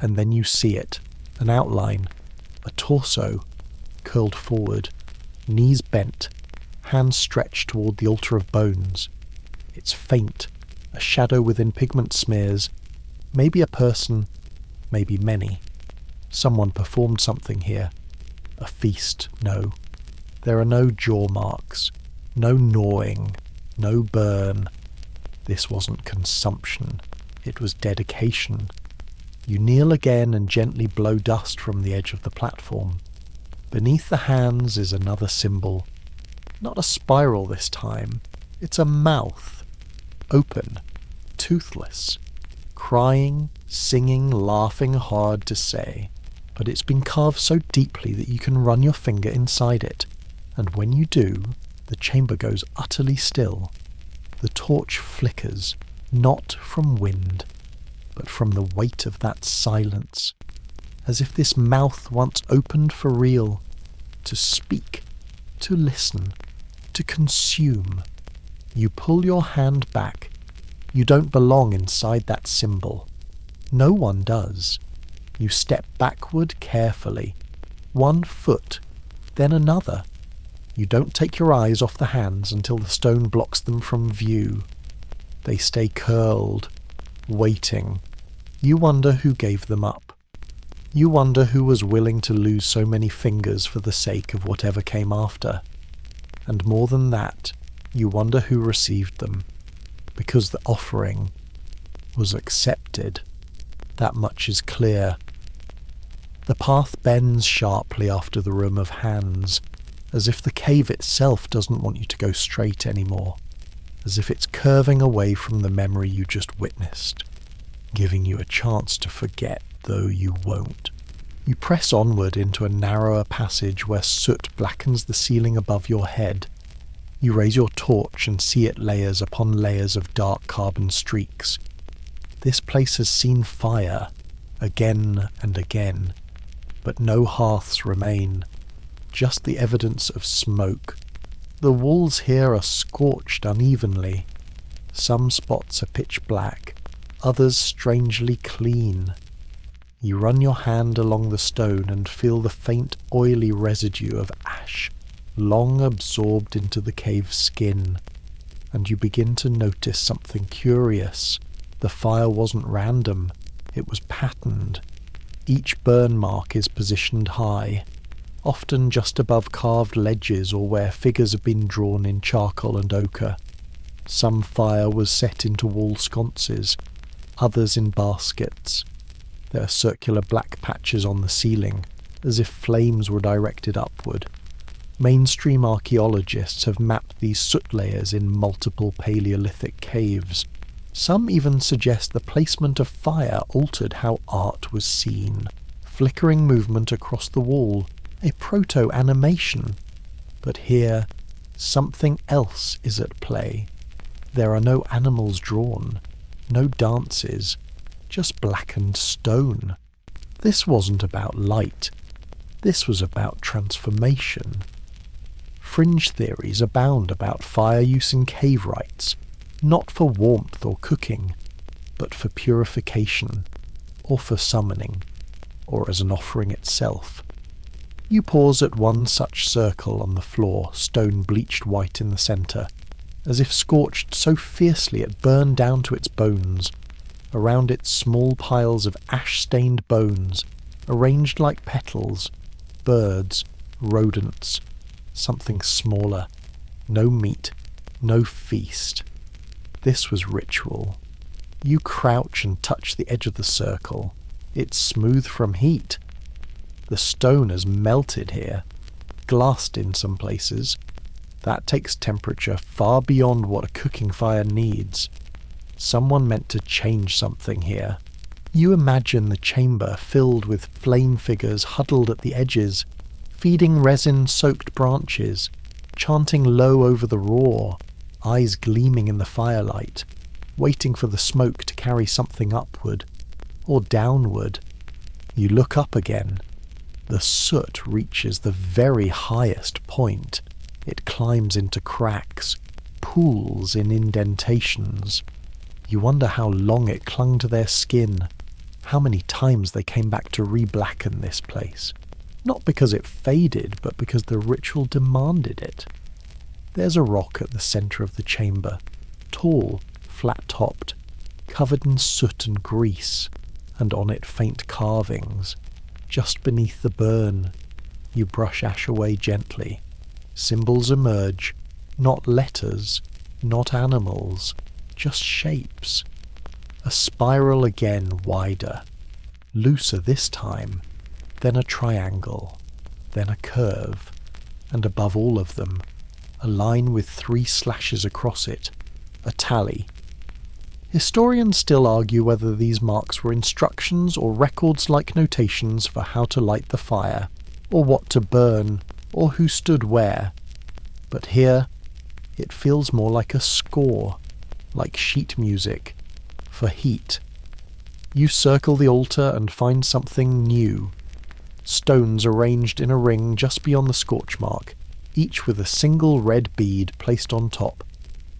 And then you see it, an outline, a torso, curled forward, knees bent, hands stretched toward the altar of bones. It's faint, a shadow within pigment smears, maybe a person, maybe many. Someone performed something here. A feast, no. There are no jaw marks, no gnawing, no burn. This wasn't consumption, it was dedication. You kneel again and gently blow dust from the edge of the platform. Beneath the hands is another symbol. Not a spiral this time, it's a mouth. Open, toothless, crying, singing, laughing, hard to say. But it's been carved so deeply that you can run your finger inside it, and when you do, the chamber goes utterly still. The torch flickers, not from wind, but from the weight of that silence, as if this mouth once opened for real, to speak, to listen, to consume. You pull your hand back. You don't belong inside that symbol. No one does. You step backward carefully, 1 foot, then another. You don't take your eyes off the hands until the stone blocks them from view. They stay curled, waiting. You wonder who gave them up. You wonder who was willing to lose so many fingers for the sake of whatever came after. And more than that, you wonder who received them, because the offering was accepted. That much is clear. The path bends sharply after the room of hands. as if the cave itself doesn't want you to go straight anymore, as if it's curving away from the memory you just witnessed, giving you a chance to forget, though you won't. You press onward into a narrower passage where soot blackens the ceiling above your head. You raise your torch and see it layers upon layers of dark carbon streaks. This place has seen fire, again and again, but no hearths remain, just the evidence of smoke. The walls here are scorched unevenly. Some spots are pitch black, others strangely clean. You run your hand along the stone and feel the faint oily residue of ash, long absorbed into the cave's skin, and you begin to notice something curious. The fire wasn't random, it was patterned. Each burn mark is positioned high, often just above carved ledges or where figures have been drawn in charcoal and ochre. Some fire was set into wall sconces, others in baskets. There are circular black patches on the ceiling, as if flames were directed upward. Mainstream archaeologists have mapped these soot layers in multiple Paleolithic caves. Some even suggest the placement of fire altered how art was seen. Flickering movement across the wall, a proto-animation. But here, something else is at play. There are no animals drawn, no dances, just blackened stone. This wasn't about light. This was about transformation. Fringe theories abound about fire use in cave rites, not for warmth or cooking, but for purification, or for summoning, or as an offering itself. You pause at one such circle on the floor, stone bleached white in the centre, as if scorched so fiercely it burned down to its bones. Around it small piles of ash-stained bones, arranged like petals, birds, rodents, something smaller. No meat, no feast. This was ritual. You crouch and touch the edge of the circle. It's smooth from heat. The stone has melted here, glassed in some places. That takes temperature far beyond what a cooking fire needs. Someone meant to change something here. You imagine the chamber filled with flame figures huddled at the edges, feeding resin-soaked branches, chanting low over the roar, eyes gleaming in the firelight, waiting for the smoke to carry something upward, or downward. You look up again. The soot reaches the very highest point. It climbs into cracks, pools in indentations. You wonder how long it clung to their skin, how many times they came back to re-blacken this place. Not because it faded, but because the ritual demanded it. There's a rock at the centre of the chamber, tall, flat-topped, covered in soot and grease, and on it faint carvings. Just beneath the burn, you brush ash away gently. Symbols emerge, not letters, not animals, just shapes. A spiral again wider, looser this time, then a triangle, then a curve, and above all of them, a line with 3 slashes across it, a tally. Historians still argue whether these marks were instructions or records-like notations for how to light the fire, or what to burn, or who stood where. But here, it feels more like a score, like sheet music, for heat. You circle the altar and find something new. Stones arranged in a ring just beyond the scorch mark, each with a single red bead placed on top.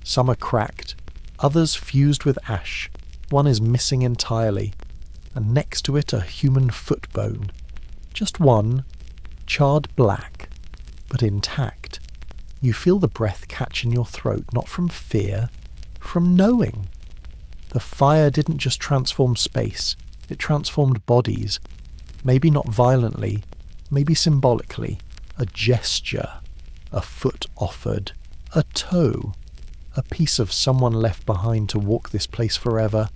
Some are cracked, others fused with ash. One is missing entirely, and next to it a human foot bone. Just one, charred black, but intact. You feel the breath catch in your throat, not from fear, from knowing. The fire didn't just transform space, it transformed bodies. Maybe not violently, maybe symbolically. A gesture, a foot offered, a toe, a piece of someone left behind to walk this place forever.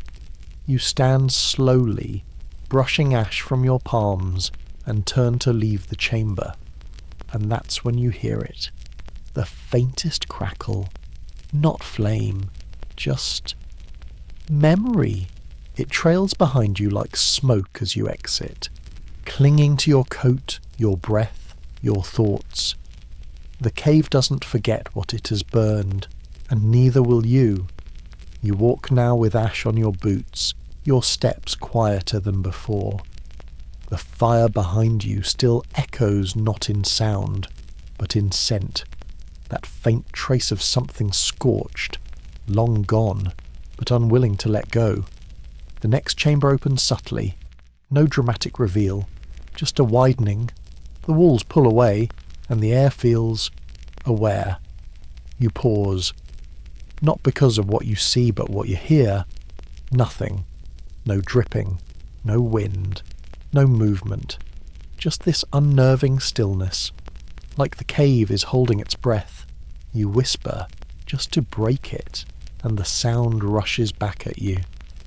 You stand slowly, brushing ash from your palms, and turn to leave the chamber. and that's when you hear it. The faintest crackle, not flame, just memory. It trails behind you like smoke as you exit, clinging to your coat, your breath, your thoughts. The cave doesn't forget what it has burned, and neither will you. You walk now with ash on your boots, your steps quieter than before. The fire behind you still echoes not in sound, but in scent. That faint trace of something scorched, long gone, but unwilling to let go. The next chamber opens subtly. No dramatic reveal, just a widening. The walls pull away, and the air feels aware. You pause. Not because of what you see, but what you hear. Nothing. No dripping. No wind. No movement. Just this unnerving stillness. Like the cave is holding its breath. You whisper, just to break it, and the sound rushes back at you.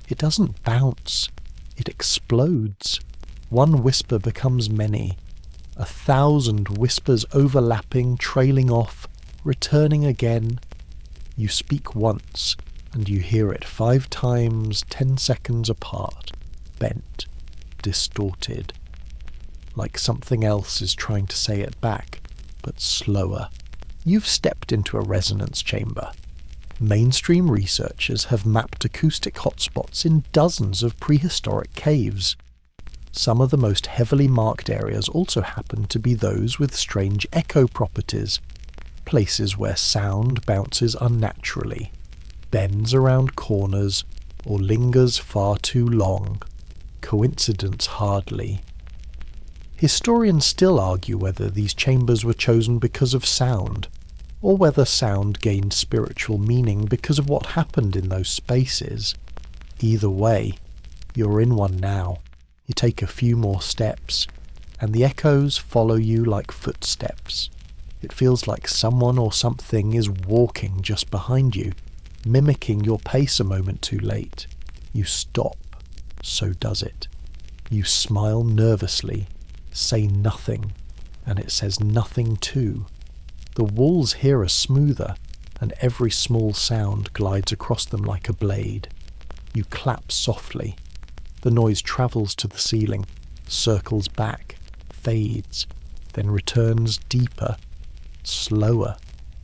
It doesn't bounce. It explodes. One whisper becomes many. 1,000 whispers overlapping, trailing off, returning again. You speak once, and you hear it 5 times, 10 seconds apart, bent, distorted. Like something else is trying to say it back, but slower. You've stepped into a resonance chamber. Mainstream researchers have mapped acoustic hotspots in dozens of prehistoric caves. Some of the most heavily marked areas also happen to be those with strange echo properties, places where sound bounces unnaturally, bends around corners, or lingers far too long. Coincidence hardly. Historians still argue whether these chambers were chosen because of sound, or whether sound gained spiritual meaning because of what happened in those spaces. Either way, you're in one now. You take a few more steps, and the echoes follow you like footsteps. It feels like someone or something is walking just behind you, mimicking your pace a moment too late. You stop, so does it. You smile nervously, say nothing, and it says nothing too. The walls here are smoother, and every small sound glides across them like a blade. You clap softly. The noise travels to the ceiling, circles back, fades, then returns deeper, slower.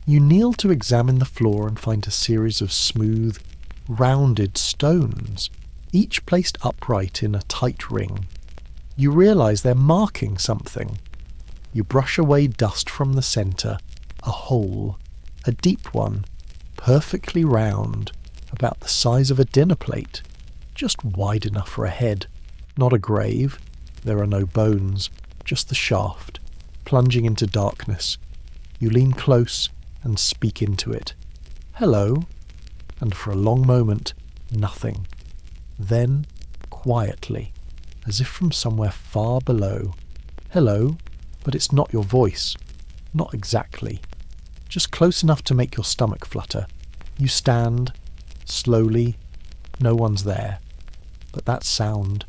You kneel to examine the floor and find a series of smooth, rounded stones, each placed upright in a tight ring. You realise they're marking something. You brush away dust from the centre. A hole, a deep one, perfectly round, about the size of a dinner plate, just wide enough for a head. Not a grave, there are no bones, just the shaft, plunging into darkness. You lean close and speak into it. Hello, and for a long moment, nothing. Then, quietly, as if from somewhere far below. Hello, but it's not your voice. Not exactly. Just close enough to make your stomach flutter. You stand, slowly, no one's there. But that sound,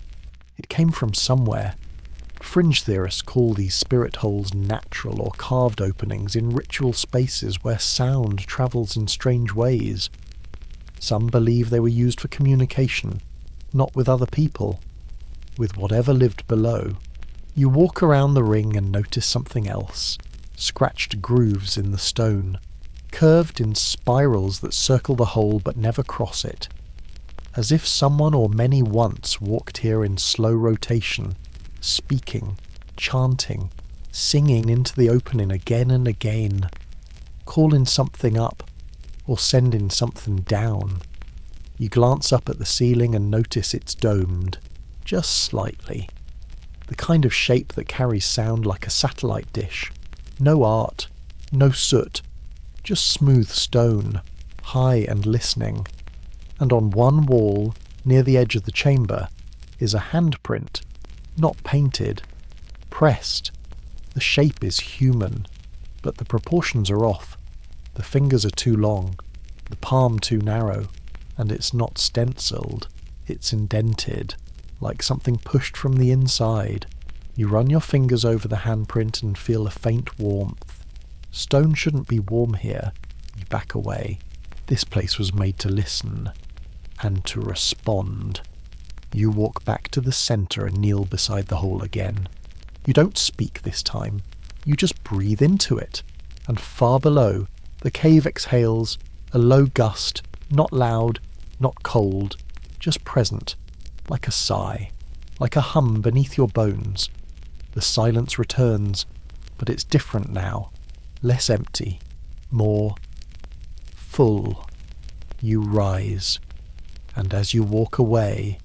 it came from somewhere. Fringe theorists call these spirit holes natural or carved openings in ritual spaces where sound travels in strange ways. Some believe they were used for communication, not with other people, with whatever lived below. You walk around the ring and notice something else. Scratched grooves in the stone, curved in spirals that circle the hole but never cross it, as if someone or many once walked here in slow rotation, speaking, chanting, singing into the opening again and again, calling something up, or sending something down. You glance up at the ceiling and notice it's domed, just slightly, the kind of shape that carries sound like a satellite dish. No art, no soot, just smooth stone, high and listening. And on one wall, near the edge of the chamber, is a handprint, not painted, pressed. The shape is human, but the proportions are off. The fingers are too long, the palm too narrow, and it's not stenciled, it's indented, like something pushed from the inside. You run your fingers over the handprint and feel a faint warmth. Stone shouldn't be warm here. You back away. This place was made to listen and to respond. You walk back to the centre and kneel beside the hole again. You don't speak this time. You just breathe into it. And far below, the cave exhales, a low gust, not loud, not cold, just present, like a sigh, like a hum beneath your bones. The silence returns, but it's different now, less empty, more full. You rise, and as you walk away,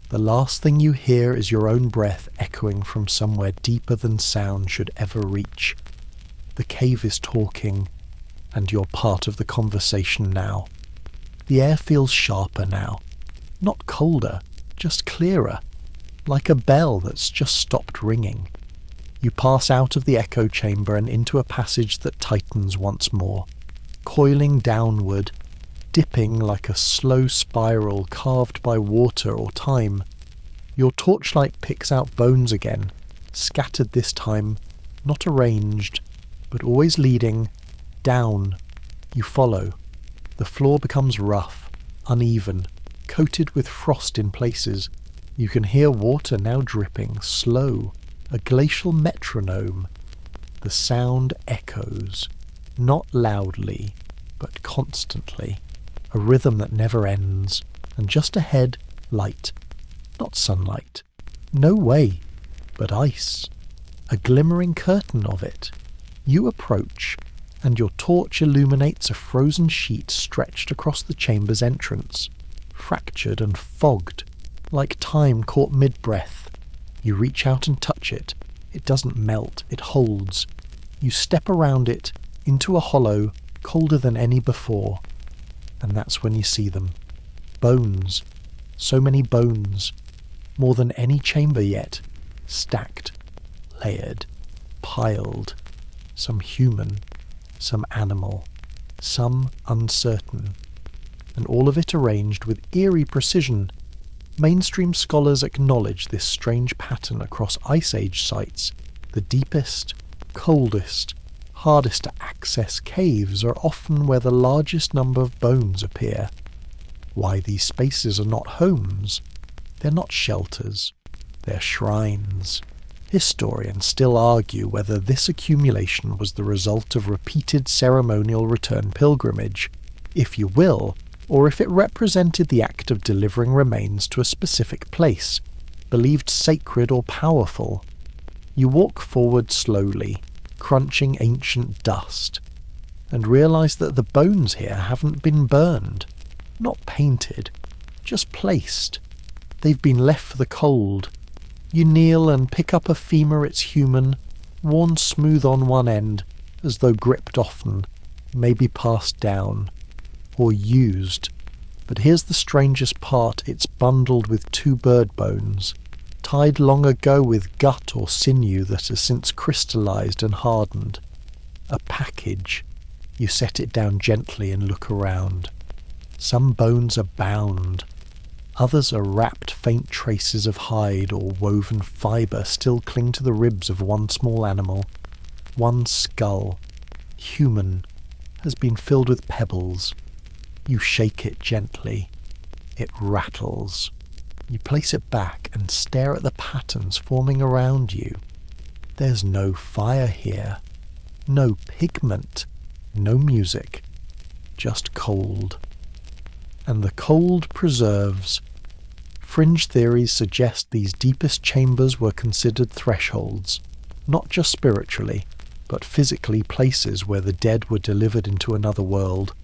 the last thing you hear is your own breath echoing from somewhere deeper than sound should ever reach. The cave is talking, and you're part of the conversation now. The air feels sharper now, not colder, just clearer, like a bell that's just stopped ringing. You pass out of the echo chamber and into a passage that tightens once more, coiling downward, dipping like a slow spiral carved by water or time. Your torchlight picks out bones again, scattered this time, not arranged, but always leading, down. You follow. The floor becomes rough, uneven, coated with frost in places. You can hear water now dripping, slow, a glacial metronome. The sound echoes, not loudly, but constantly, a rhythm that never ends, and just ahead, light. Not sunlight. No way, but ice. A glimmering curtain of it. You approach, and your torch illuminates a frozen sheet stretched across the chamber's entrance, fractured and fogged, like time caught mid-breath. You reach out and touch it. It doesn't melt, it holds. You step around it, into a hollow, colder than any before. And that's when you see them. Bones. So many bones. More than any chamber yet. Stacked. Layered. Piled. Some human. Some animal. Some uncertain. And all of it arranged with eerie precision. Mainstream scholars acknowledge this strange pattern across Ice Age sites. The deepest, coldest, hardest to access caves are often where the largest number of bones appear. Why these spaces are not homes? They're not shelters. They're shrines. Historians still argue whether this accumulation was the result of repeated ceremonial return pilgrimage, if you will, or if it represented the act of delivering remains to a specific place, believed sacred or powerful. You walk forward slowly, crunching ancient dust, and realise that the bones here haven't been burned, not painted, just placed. They've been left for the cold. You kneel and pick up a femur it's human, worn smooth on one end, as though gripped often, maybe passed down, or used. But here's the strangest part, it's bundled with 2 bird bones, tied long ago with gut or sinew that has since crystallized and hardened. A package. You set it down gently and look around. Some bones are bound. Others are wrapped faint traces of hide or woven fibre still cling to the ribs of one small animal. One skull, human, has been filled with pebbles. You shake it gently. It rattles. You place it back and stare at the patterns forming around you. There's no fire here. No pigment. No music. Just cold. And the cold preserves. Fringe theories suggest these deepest chambers were considered thresholds, not just spiritually, but physically places where the dead were delivered into another world,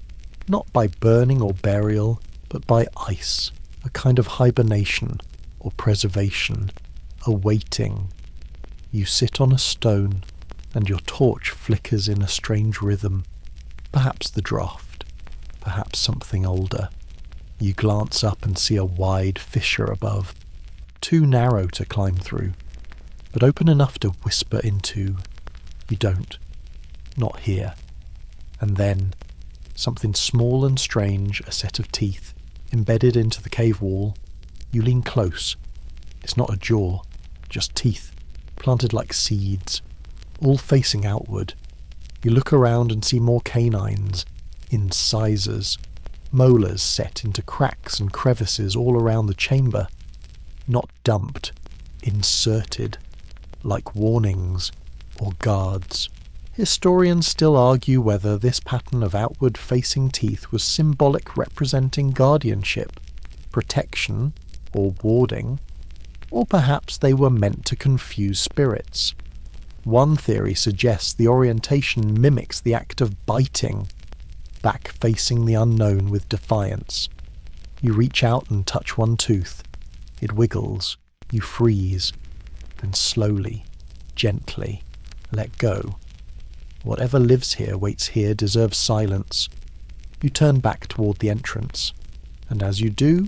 not by burning or burial, but by ice, a kind of hibernation or preservation, a waiting. You sit on a stone, and your torch flickers in a strange rhythm, perhaps the draught, perhaps something older. You glance up and see a wide fissure above, too narrow to climb through, but open enough to whisper into. You don't. Not here. And then, something small and strange, a set of teeth, embedded into the cave wall. You lean close. It's not a jaw, just teeth, planted like seeds, all facing outward. You look around and see more canines, incisors, molars set into cracks and crevices all around the chamber, not dumped, inserted, like warnings or guards. Historians still argue whether this pattern of outward-facing teeth was symbolic representing guardianship, protection, or warding, or perhaps they were meant to confuse spirits. One theory suggests the orientation mimics the act of biting, back facing the unknown with defiance. You reach out and touch one tooth. It wiggles. You freeze. Then slowly, gently, let go. Whatever lives here, waits here, deserves silence. You turn back toward the entrance, and as you do,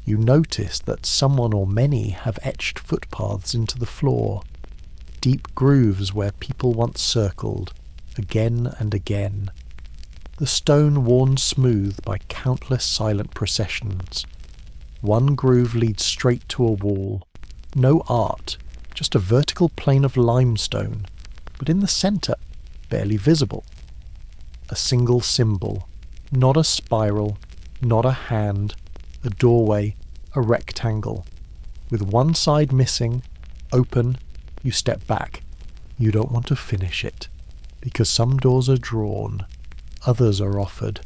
you notice that someone or many have etched footpaths into the floor, deep grooves where people once circled, again and again. The stone worn smooth by countless silent processions. One groove leads straight to a wall. No art, just a vertical plane of limestone, but in the centre, barely visible. A single symbol, not a spiral, not a hand, a doorway, a rectangle. With one side missing, open, you step back. You don't want to finish it, because some doors are drawn, others are offered,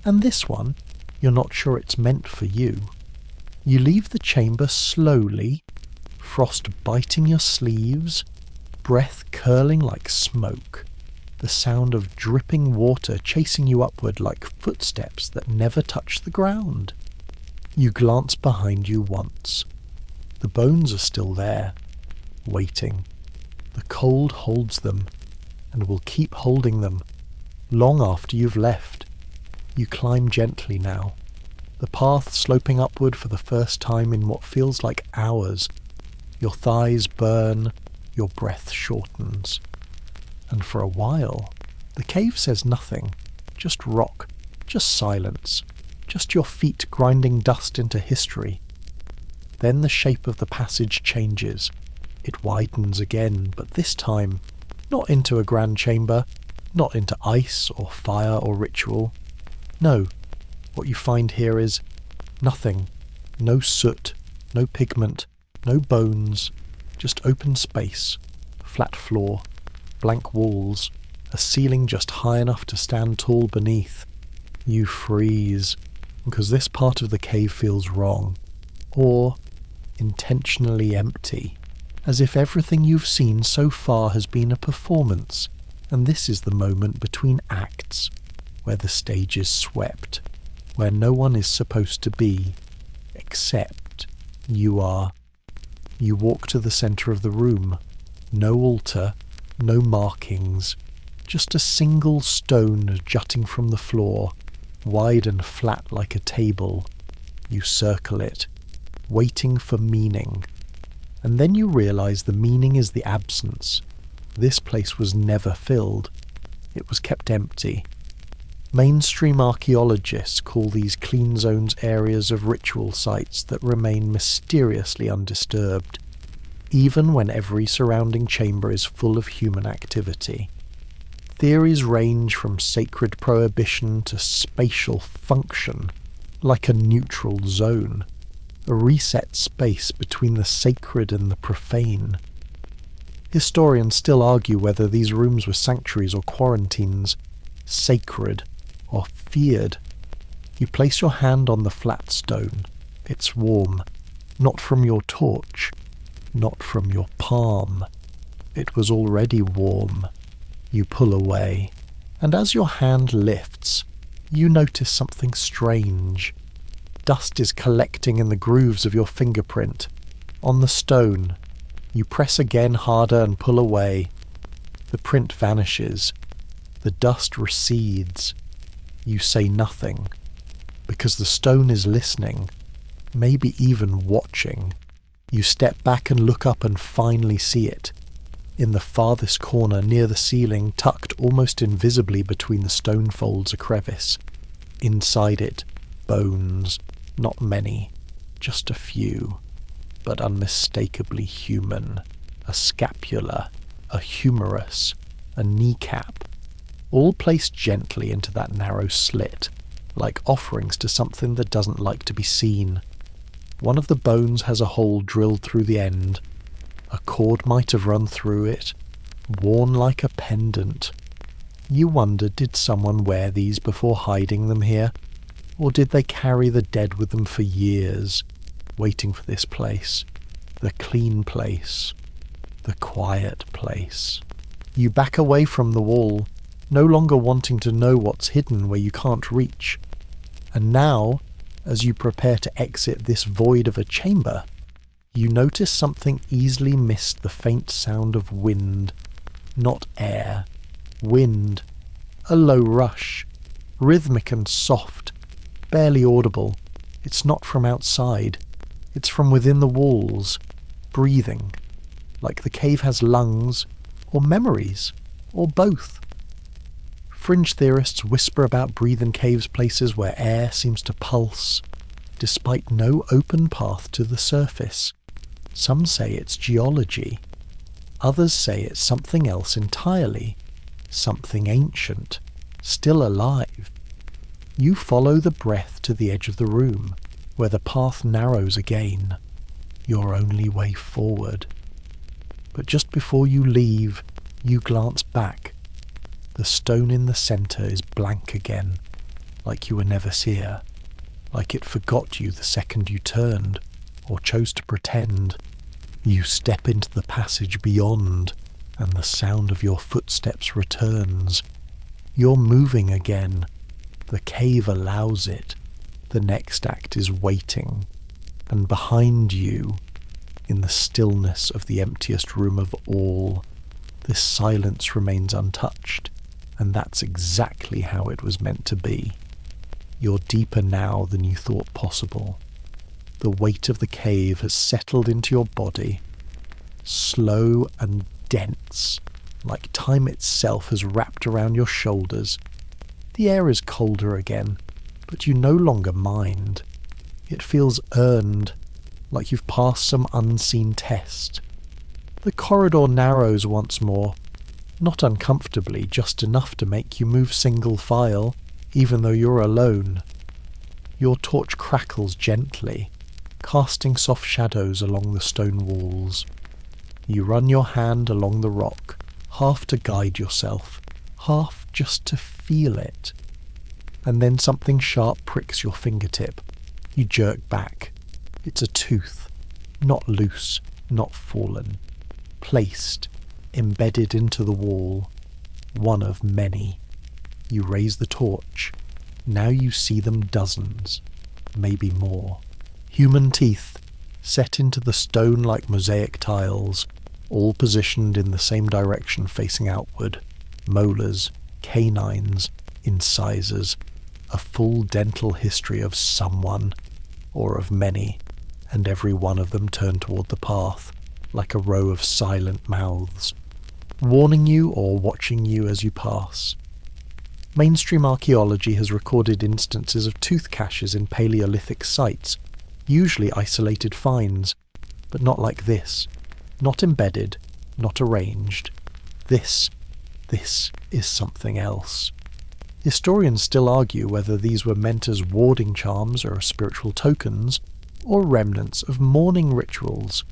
and this one, you're not sure it's meant for you. You leave the chamber slowly, frost biting your sleeves, breath curling like smoke, the sound of dripping water chasing you upward like footsteps that never touch the ground. You glance behind you once. The bones are still there, waiting. The cold holds them, and will keep holding them, long after you've left. You climb gently now, the path sloping upward for the first time in what feels like hours. Your thighs burn, your breath shortens. And for a while, the cave says nothing, just rock, just silence, just your feet grinding dust into history. Then the shape of the passage changes. It widens again, but this time, not into a grand chamber, not into ice or fire or ritual. No, what you find here is nothing. No soot, no pigment, no bones, just open space, flat floor, blank walls, a ceiling just high enough to stand tall beneath. You freeze, because this part of the cave feels wrong, or intentionally empty, as if everything you've seen so far has been a performance, and this is the moment between acts, where the stage is swept, where no one is supposed to be, except you are. You walk to the centre of the room, no altar, no markings, just a single stone jutting from the floor, wide and flat like a table. You circle it, waiting for meaning. And then you realise the meaning is the absence. This place was never filled. It was kept empty. Mainstream archaeologists call these clean zones areas of ritual sites that remain mysteriously undisturbed, even when every surrounding chamber is full of human activity. Theories range from sacred prohibition to spatial function, like a neutral zone, a reset space between the sacred and the profane. Historians still argue whether these rooms were sanctuaries or quarantines, sacred or feared. You place your hand on the flat stone. It's warm, not from your torch, not from your palm. It was already warm. You pull away, and as your hand lifts, you notice something strange. Dust is collecting in the grooves of your fingerprint. On the stone, you press again harder and pull away. The print vanishes. The dust recedes. You say nothing, because the stone is listening, maybe even watching. You step back and look up and finally see it. In the farthest corner near the ceiling, tucked almost invisibly between the stone folds, a crevice. Inside it, bones, not many, just a few, but unmistakably human. a scapula, a humerus, a kneecap, all placed gently into that narrow slit, like offerings to something that doesn't like to be seen. One of the bones has a hole drilled through the end. A cord might have run through it, worn like a pendant. You wonder, did someone wear these before hiding them here? Or did they carry the dead with them for years, waiting for this place, the clean place, the quiet place? You back away from the wall, no longer wanting to know what's hidden where you can't reach. And now, as you prepare to exit this void of a chamber, you notice something easily missed: the faint sound of wind. Not air. Wind. A low rush. Rhythmic and soft. Barely audible. It's not from outside. It's from within the walls. Breathing. Like the cave has lungs, or memories, or both. Fringe theorists whisper about breathing caves, places where air seems to pulse, despite no open path to the surface. Some say it's geology. Others say it's something else entirely. Something ancient, still alive. You follow the breath to the edge of the room, where the path narrows again. Your only way forward. But just before you leave, you glance back. The stone in the centre is blank again, like you were never here, like it forgot you the second you turned, or chose to pretend. You step into the passage beyond, and the sound of your footsteps returns. You're moving again. The cave allows it. The next act is waiting. And behind you, in the stillness of the emptiest room of all, this silence remains untouched, and that's exactly how it was meant to be. You're deeper now than you thought possible. The weight of the cave has settled into your body, slow and dense, like time itself has wrapped around your shoulders. The air is colder again, but you no longer mind. It feels earned, like you've passed some unseen test. The corridor narrows once more, not uncomfortably, just enough to make you move single file, even though you're alone. Your torch crackles gently, casting soft shadows along the stone walls. You run your hand along the rock, half to guide yourself, half just to feel it. And then something sharp pricks your fingertip. You jerk back. It's a tooth, not loose, not fallen. Placed, embedded into the wall. One of many. You raise the torch. Now you see them dozens, maybe more. Human teeth, set into the stone like mosaic tiles, all positioned in the same direction facing outward. Molars, canines, incisors, a full dental history of someone, or of many, and every one of them turned toward the path, like a row of silent mouths, warning you or watching you as you pass. Mainstream archaeology has recorded instances of tooth caches in Paleolithic sites, usually isolated finds, but not like this. Not embedded, not arranged. This is something else. Historians still argue whether these were meant as warding charms or spiritual tokens, or remnants of mourning rituals.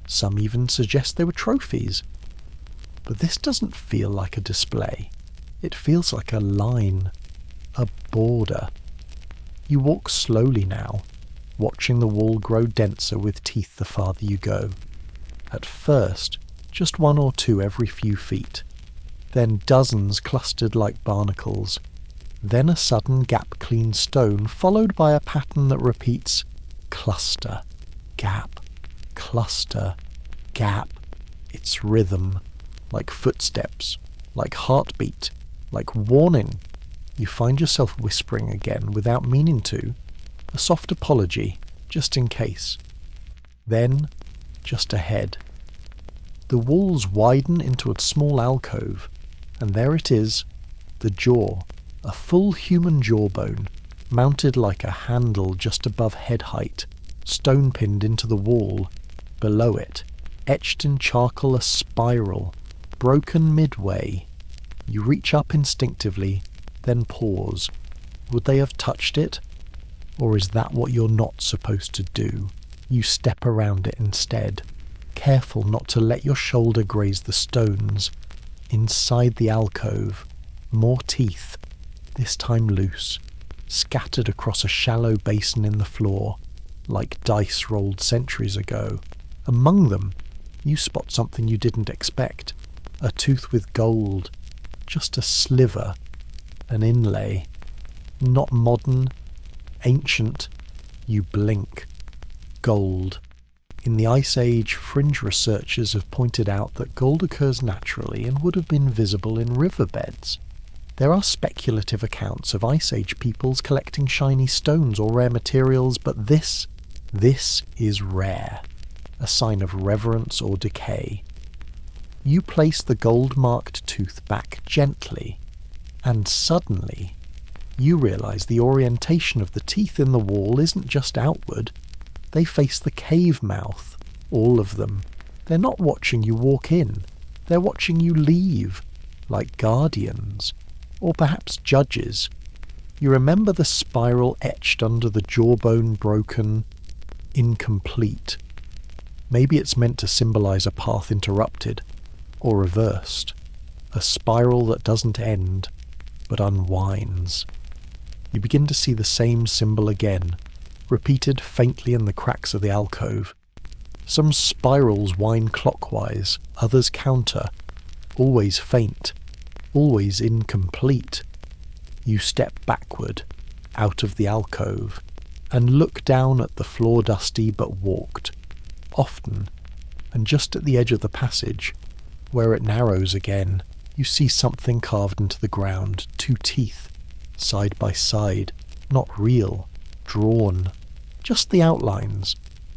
Some even suggest they were trophies. But this doesn't feel like a display. It feels like a line, a border. You walk slowly now, watching the wall grow denser with teeth the farther you go. At first, just one or two every few feet. Then dozens clustered like barnacles. Then a sudden gap-clean stone, followed by a pattern that repeats cluster, gap, cluster, gap. It's rhythm, like footsteps, like heartbeat, like warning. You find yourself whispering again without meaning to, a soft apology, just in case. Then, just ahead, the walls widen into a small alcove, and there it is, the jaw, a full human jawbone, mounted like a handle just above head height, stone-pinned into the wall. Below it, etched in charcoal a spiral, broken midway. You reach up instinctively, then pause. Would they have touched it? Or is that what you're not supposed to do? You step around it instead, careful not to let your shoulder graze the stones. Inside the alcove, more teeth, this time loose, scattered across a shallow basin in the floor, like dice rolled centuries ago. Among them, you spot something you didn't expect. A tooth with gold. Just a sliver. An inlay. Not modern. Ancient. You blink. Gold. In the Ice Age, fringe researchers have pointed out that gold occurs naturally and would have been visible in riverbeds. There are speculative accounts of Ice Age peoples collecting shiny stones or rare materials, but this is rare. A sign of reverence or decay. You place the gold-marked tooth back gently, and suddenly you realize the orientation of the teeth in the wall isn't just outward. They face the cave mouth, all of them. They're not watching you walk in. They're watching you leave, like guardians, or perhaps judges. You remember the spiral etched under the jawbone, broken, incomplete. Maybe it's meant to symbolize a path interrupted, or reversed. A spiral that doesn't end, but unwinds. You begin to see the same symbol again, repeated faintly in the cracks of the alcove. Some spirals wind clockwise, others counter, always faint, always incomplete. You step backward, out of the alcove, and look down at the floor dusty but walked, often, and just at the edge of the passage, where it narrows again, you see something carved into the ground, 2 teeth, side by side, not real, drawn, just the outlines,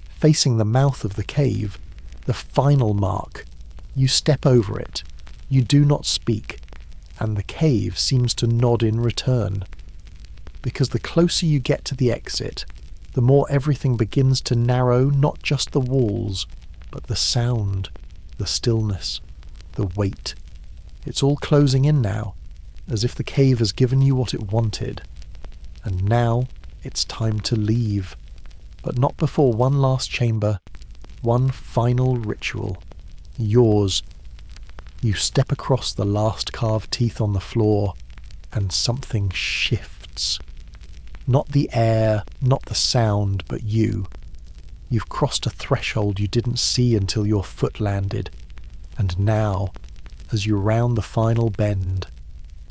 facing the mouth of the cave, the final mark. You step over it, you do not speak, and the cave seems to nod in return. Because the closer you get to the exit, the more everything begins to narrow, not just the walls, but the sound, the stillness, the weight. It's all closing in now, as if the cave has given you what it wanted. And now it's time to leave, but not before one last chamber, one final ritual. Yours. You step across the last carved teeth on the floor, and something shifts. Not the air, not the sound, but you. You've crossed a threshold you didn't see until your foot landed, and now, as you round the final bend,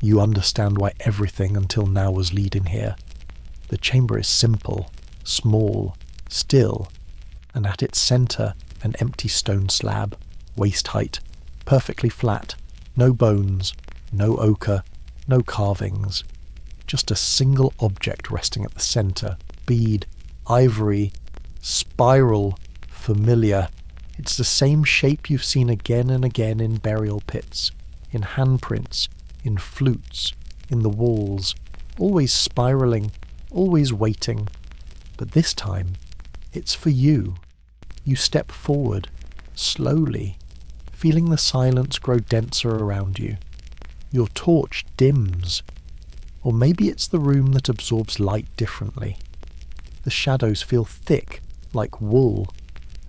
you understand why everything until now was leading here. The chamber is simple, small, still, and at its centre an empty stone slab, waist height, perfectly flat, no bones, no ochre, no carvings. Just a single object resting at the centre, bead, ivory, spiral, familiar. It's the same shape you've seen again and again in burial pits, in handprints, in flutes, in the walls, always spiralling, always waiting. But this time, it's for you. You step forward, slowly, feeling the silence grow denser around you. Your torch dims. Or maybe it's the room that absorbs light differently. The shadows feel thick, like wool,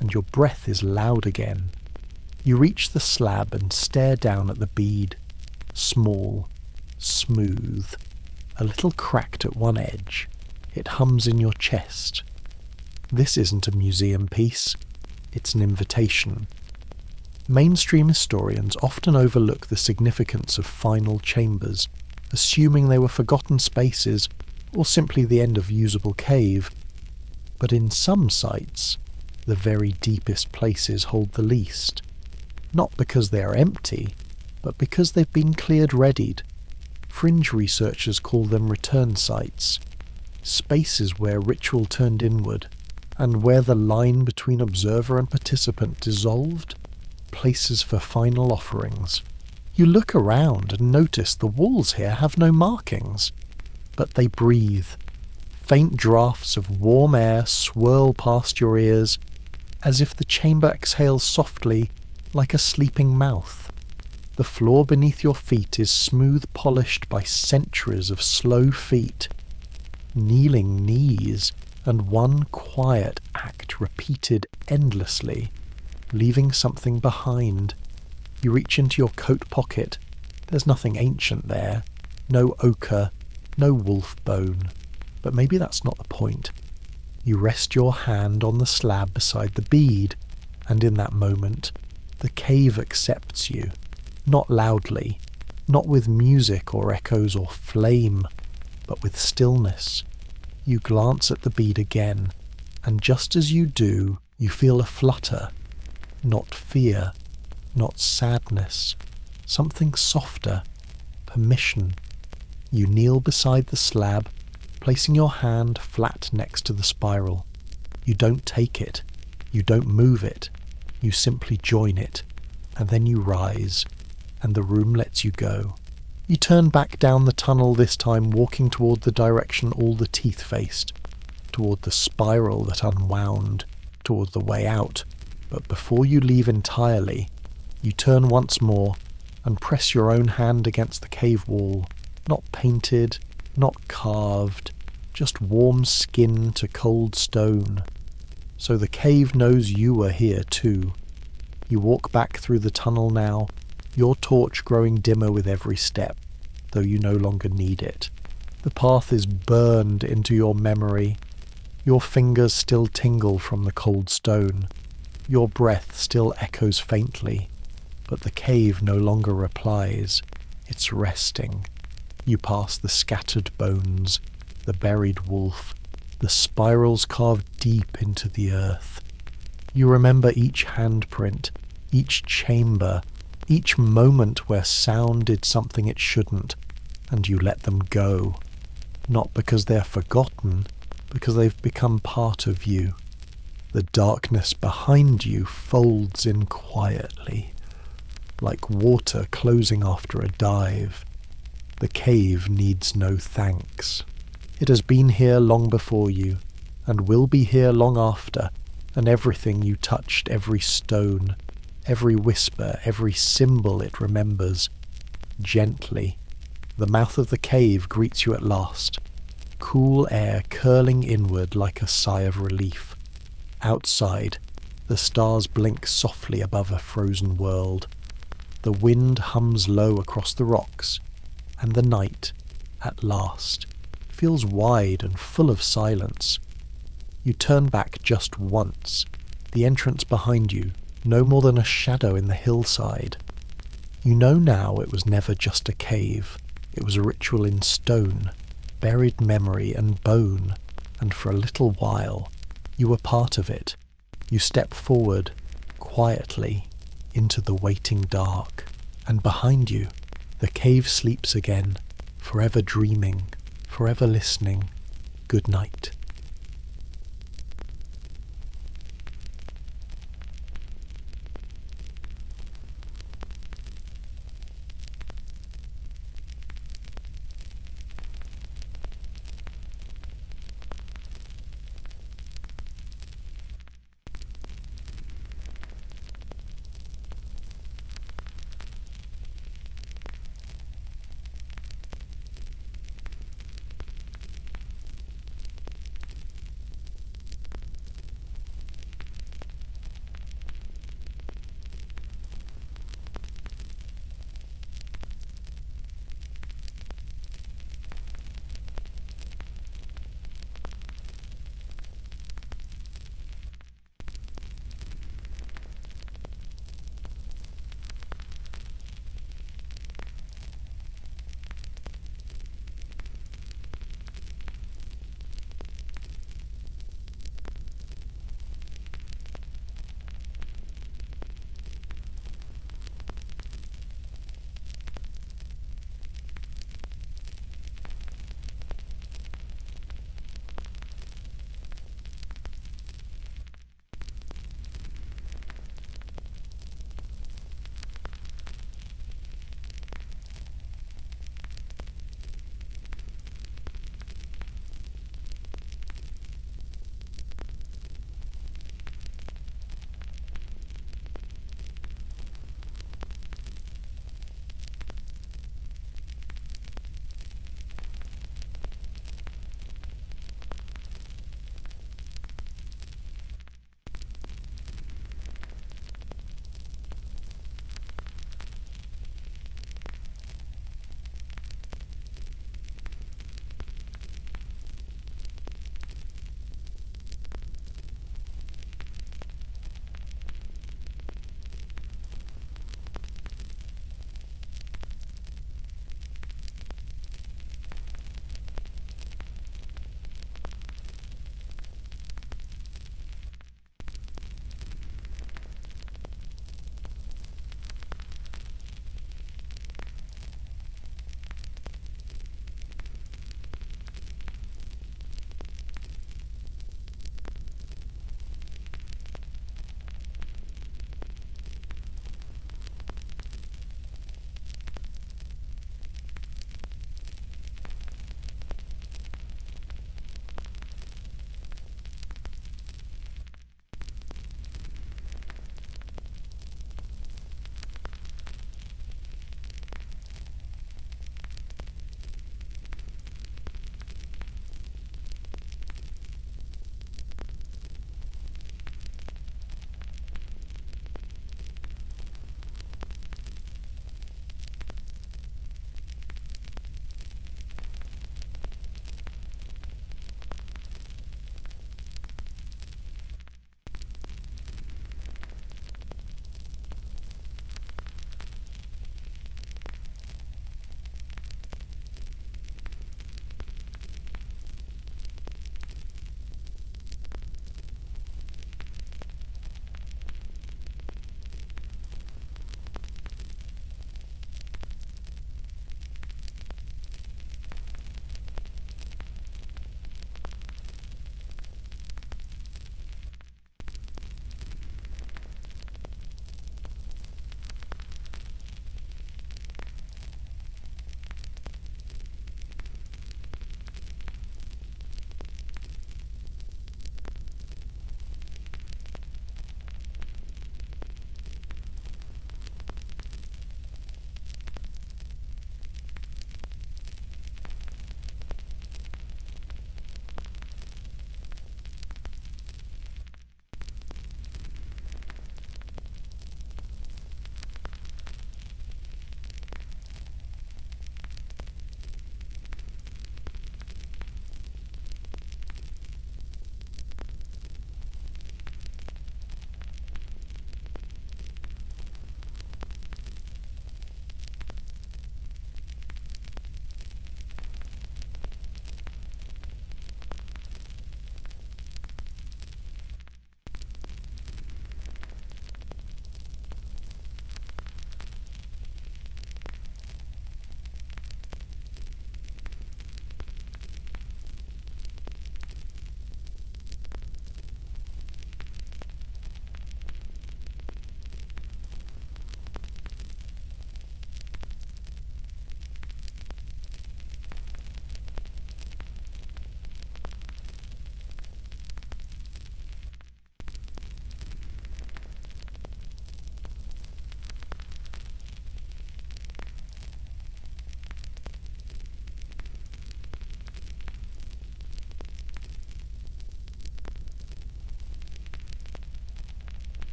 and your breath is loud again. You reach the slab and stare down at the bead. Small, smooth, a little cracked at one edge. It hums in your chest. This isn't a museum piece. It's an invitation. Mainstream historians often overlook the significance of final chambers, assuming they were forgotten spaces or simply the end of usable cave. But in some sites, the very deepest places hold the least. Not because they are empty, but because they've been cleared readied. Fringe researchers call them return sites, spaces where ritual turned inward, and where the line between observer and participant dissolved, places for final offerings. You look around and notice the walls here have no markings, but they breathe. Faint draughts of warm air swirl past your ears, as if the chamber exhales softly like a sleeping mouth. The floor beneath your feet is smooth polished by centuries of slow feet, kneeling knees, and one quiet act repeated endlessly, leaving something behind. You reach into your coat pocket. There's nothing ancient there. No ochre, no wolf bone. But maybe that's not the point. You rest your hand on the slab beside the bead, and in that moment, the cave accepts you. Not loudly, not with music or echoes or flame, but with stillness. You glance at the bead again, and just as you do, you feel a flutter. Not fear, not sadness, something softer, permission. You kneel beside the slab, placing your hand flat next to the spiral. You don't take it, you don't move it, you simply join it, and then you rise, and the room lets you go. You turn back down the tunnel, this time walking toward the direction all the teeth faced, toward the spiral that unwound, toward the way out. But before you leave entirely, you turn once more and press your own hand against the cave wall, not painted, not carved, just warm skin to cold stone. So the cave knows you are here too. You walk back through the tunnel now, your torch growing dimmer with every step, though you no longer need it. The path is burned into your memory. Your fingers still tingle from the cold stone. Your breath still echoes faintly, but the cave no longer replies. It's resting. You pass the scattered bones, the buried wolf, the spirals carved deep into the earth. You remember each handprint, each chamber, each moment where sound did something it shouldn't, and you let them go. Not because they're forgotten, because they've become part of you. The darkness behind you folds in quietly, like water closing after a dive. The cave needs no thanks. It has been here long before you, and will be here long after, and everything you touched, every stone, every whisper, every symbol it remembers. Gently, the mouth of the cave greets you at last, cool air curling inward like a sigh of relief. Outside, the stars blink softly above a frozen world. The wind hums low across the rocks, and the night, at last, feels wide and full of silence. You turn back just once, the entrance behind you, no more than a shadow in the hillside. You know now it was never just a cave. It was a ritual in stone, buried memory and bone, and for a little while, you were part of it. You step forward, quietly, into the waiting dark, and behind you, the cave sleeps again, forever dreaming, forever listening. Good night.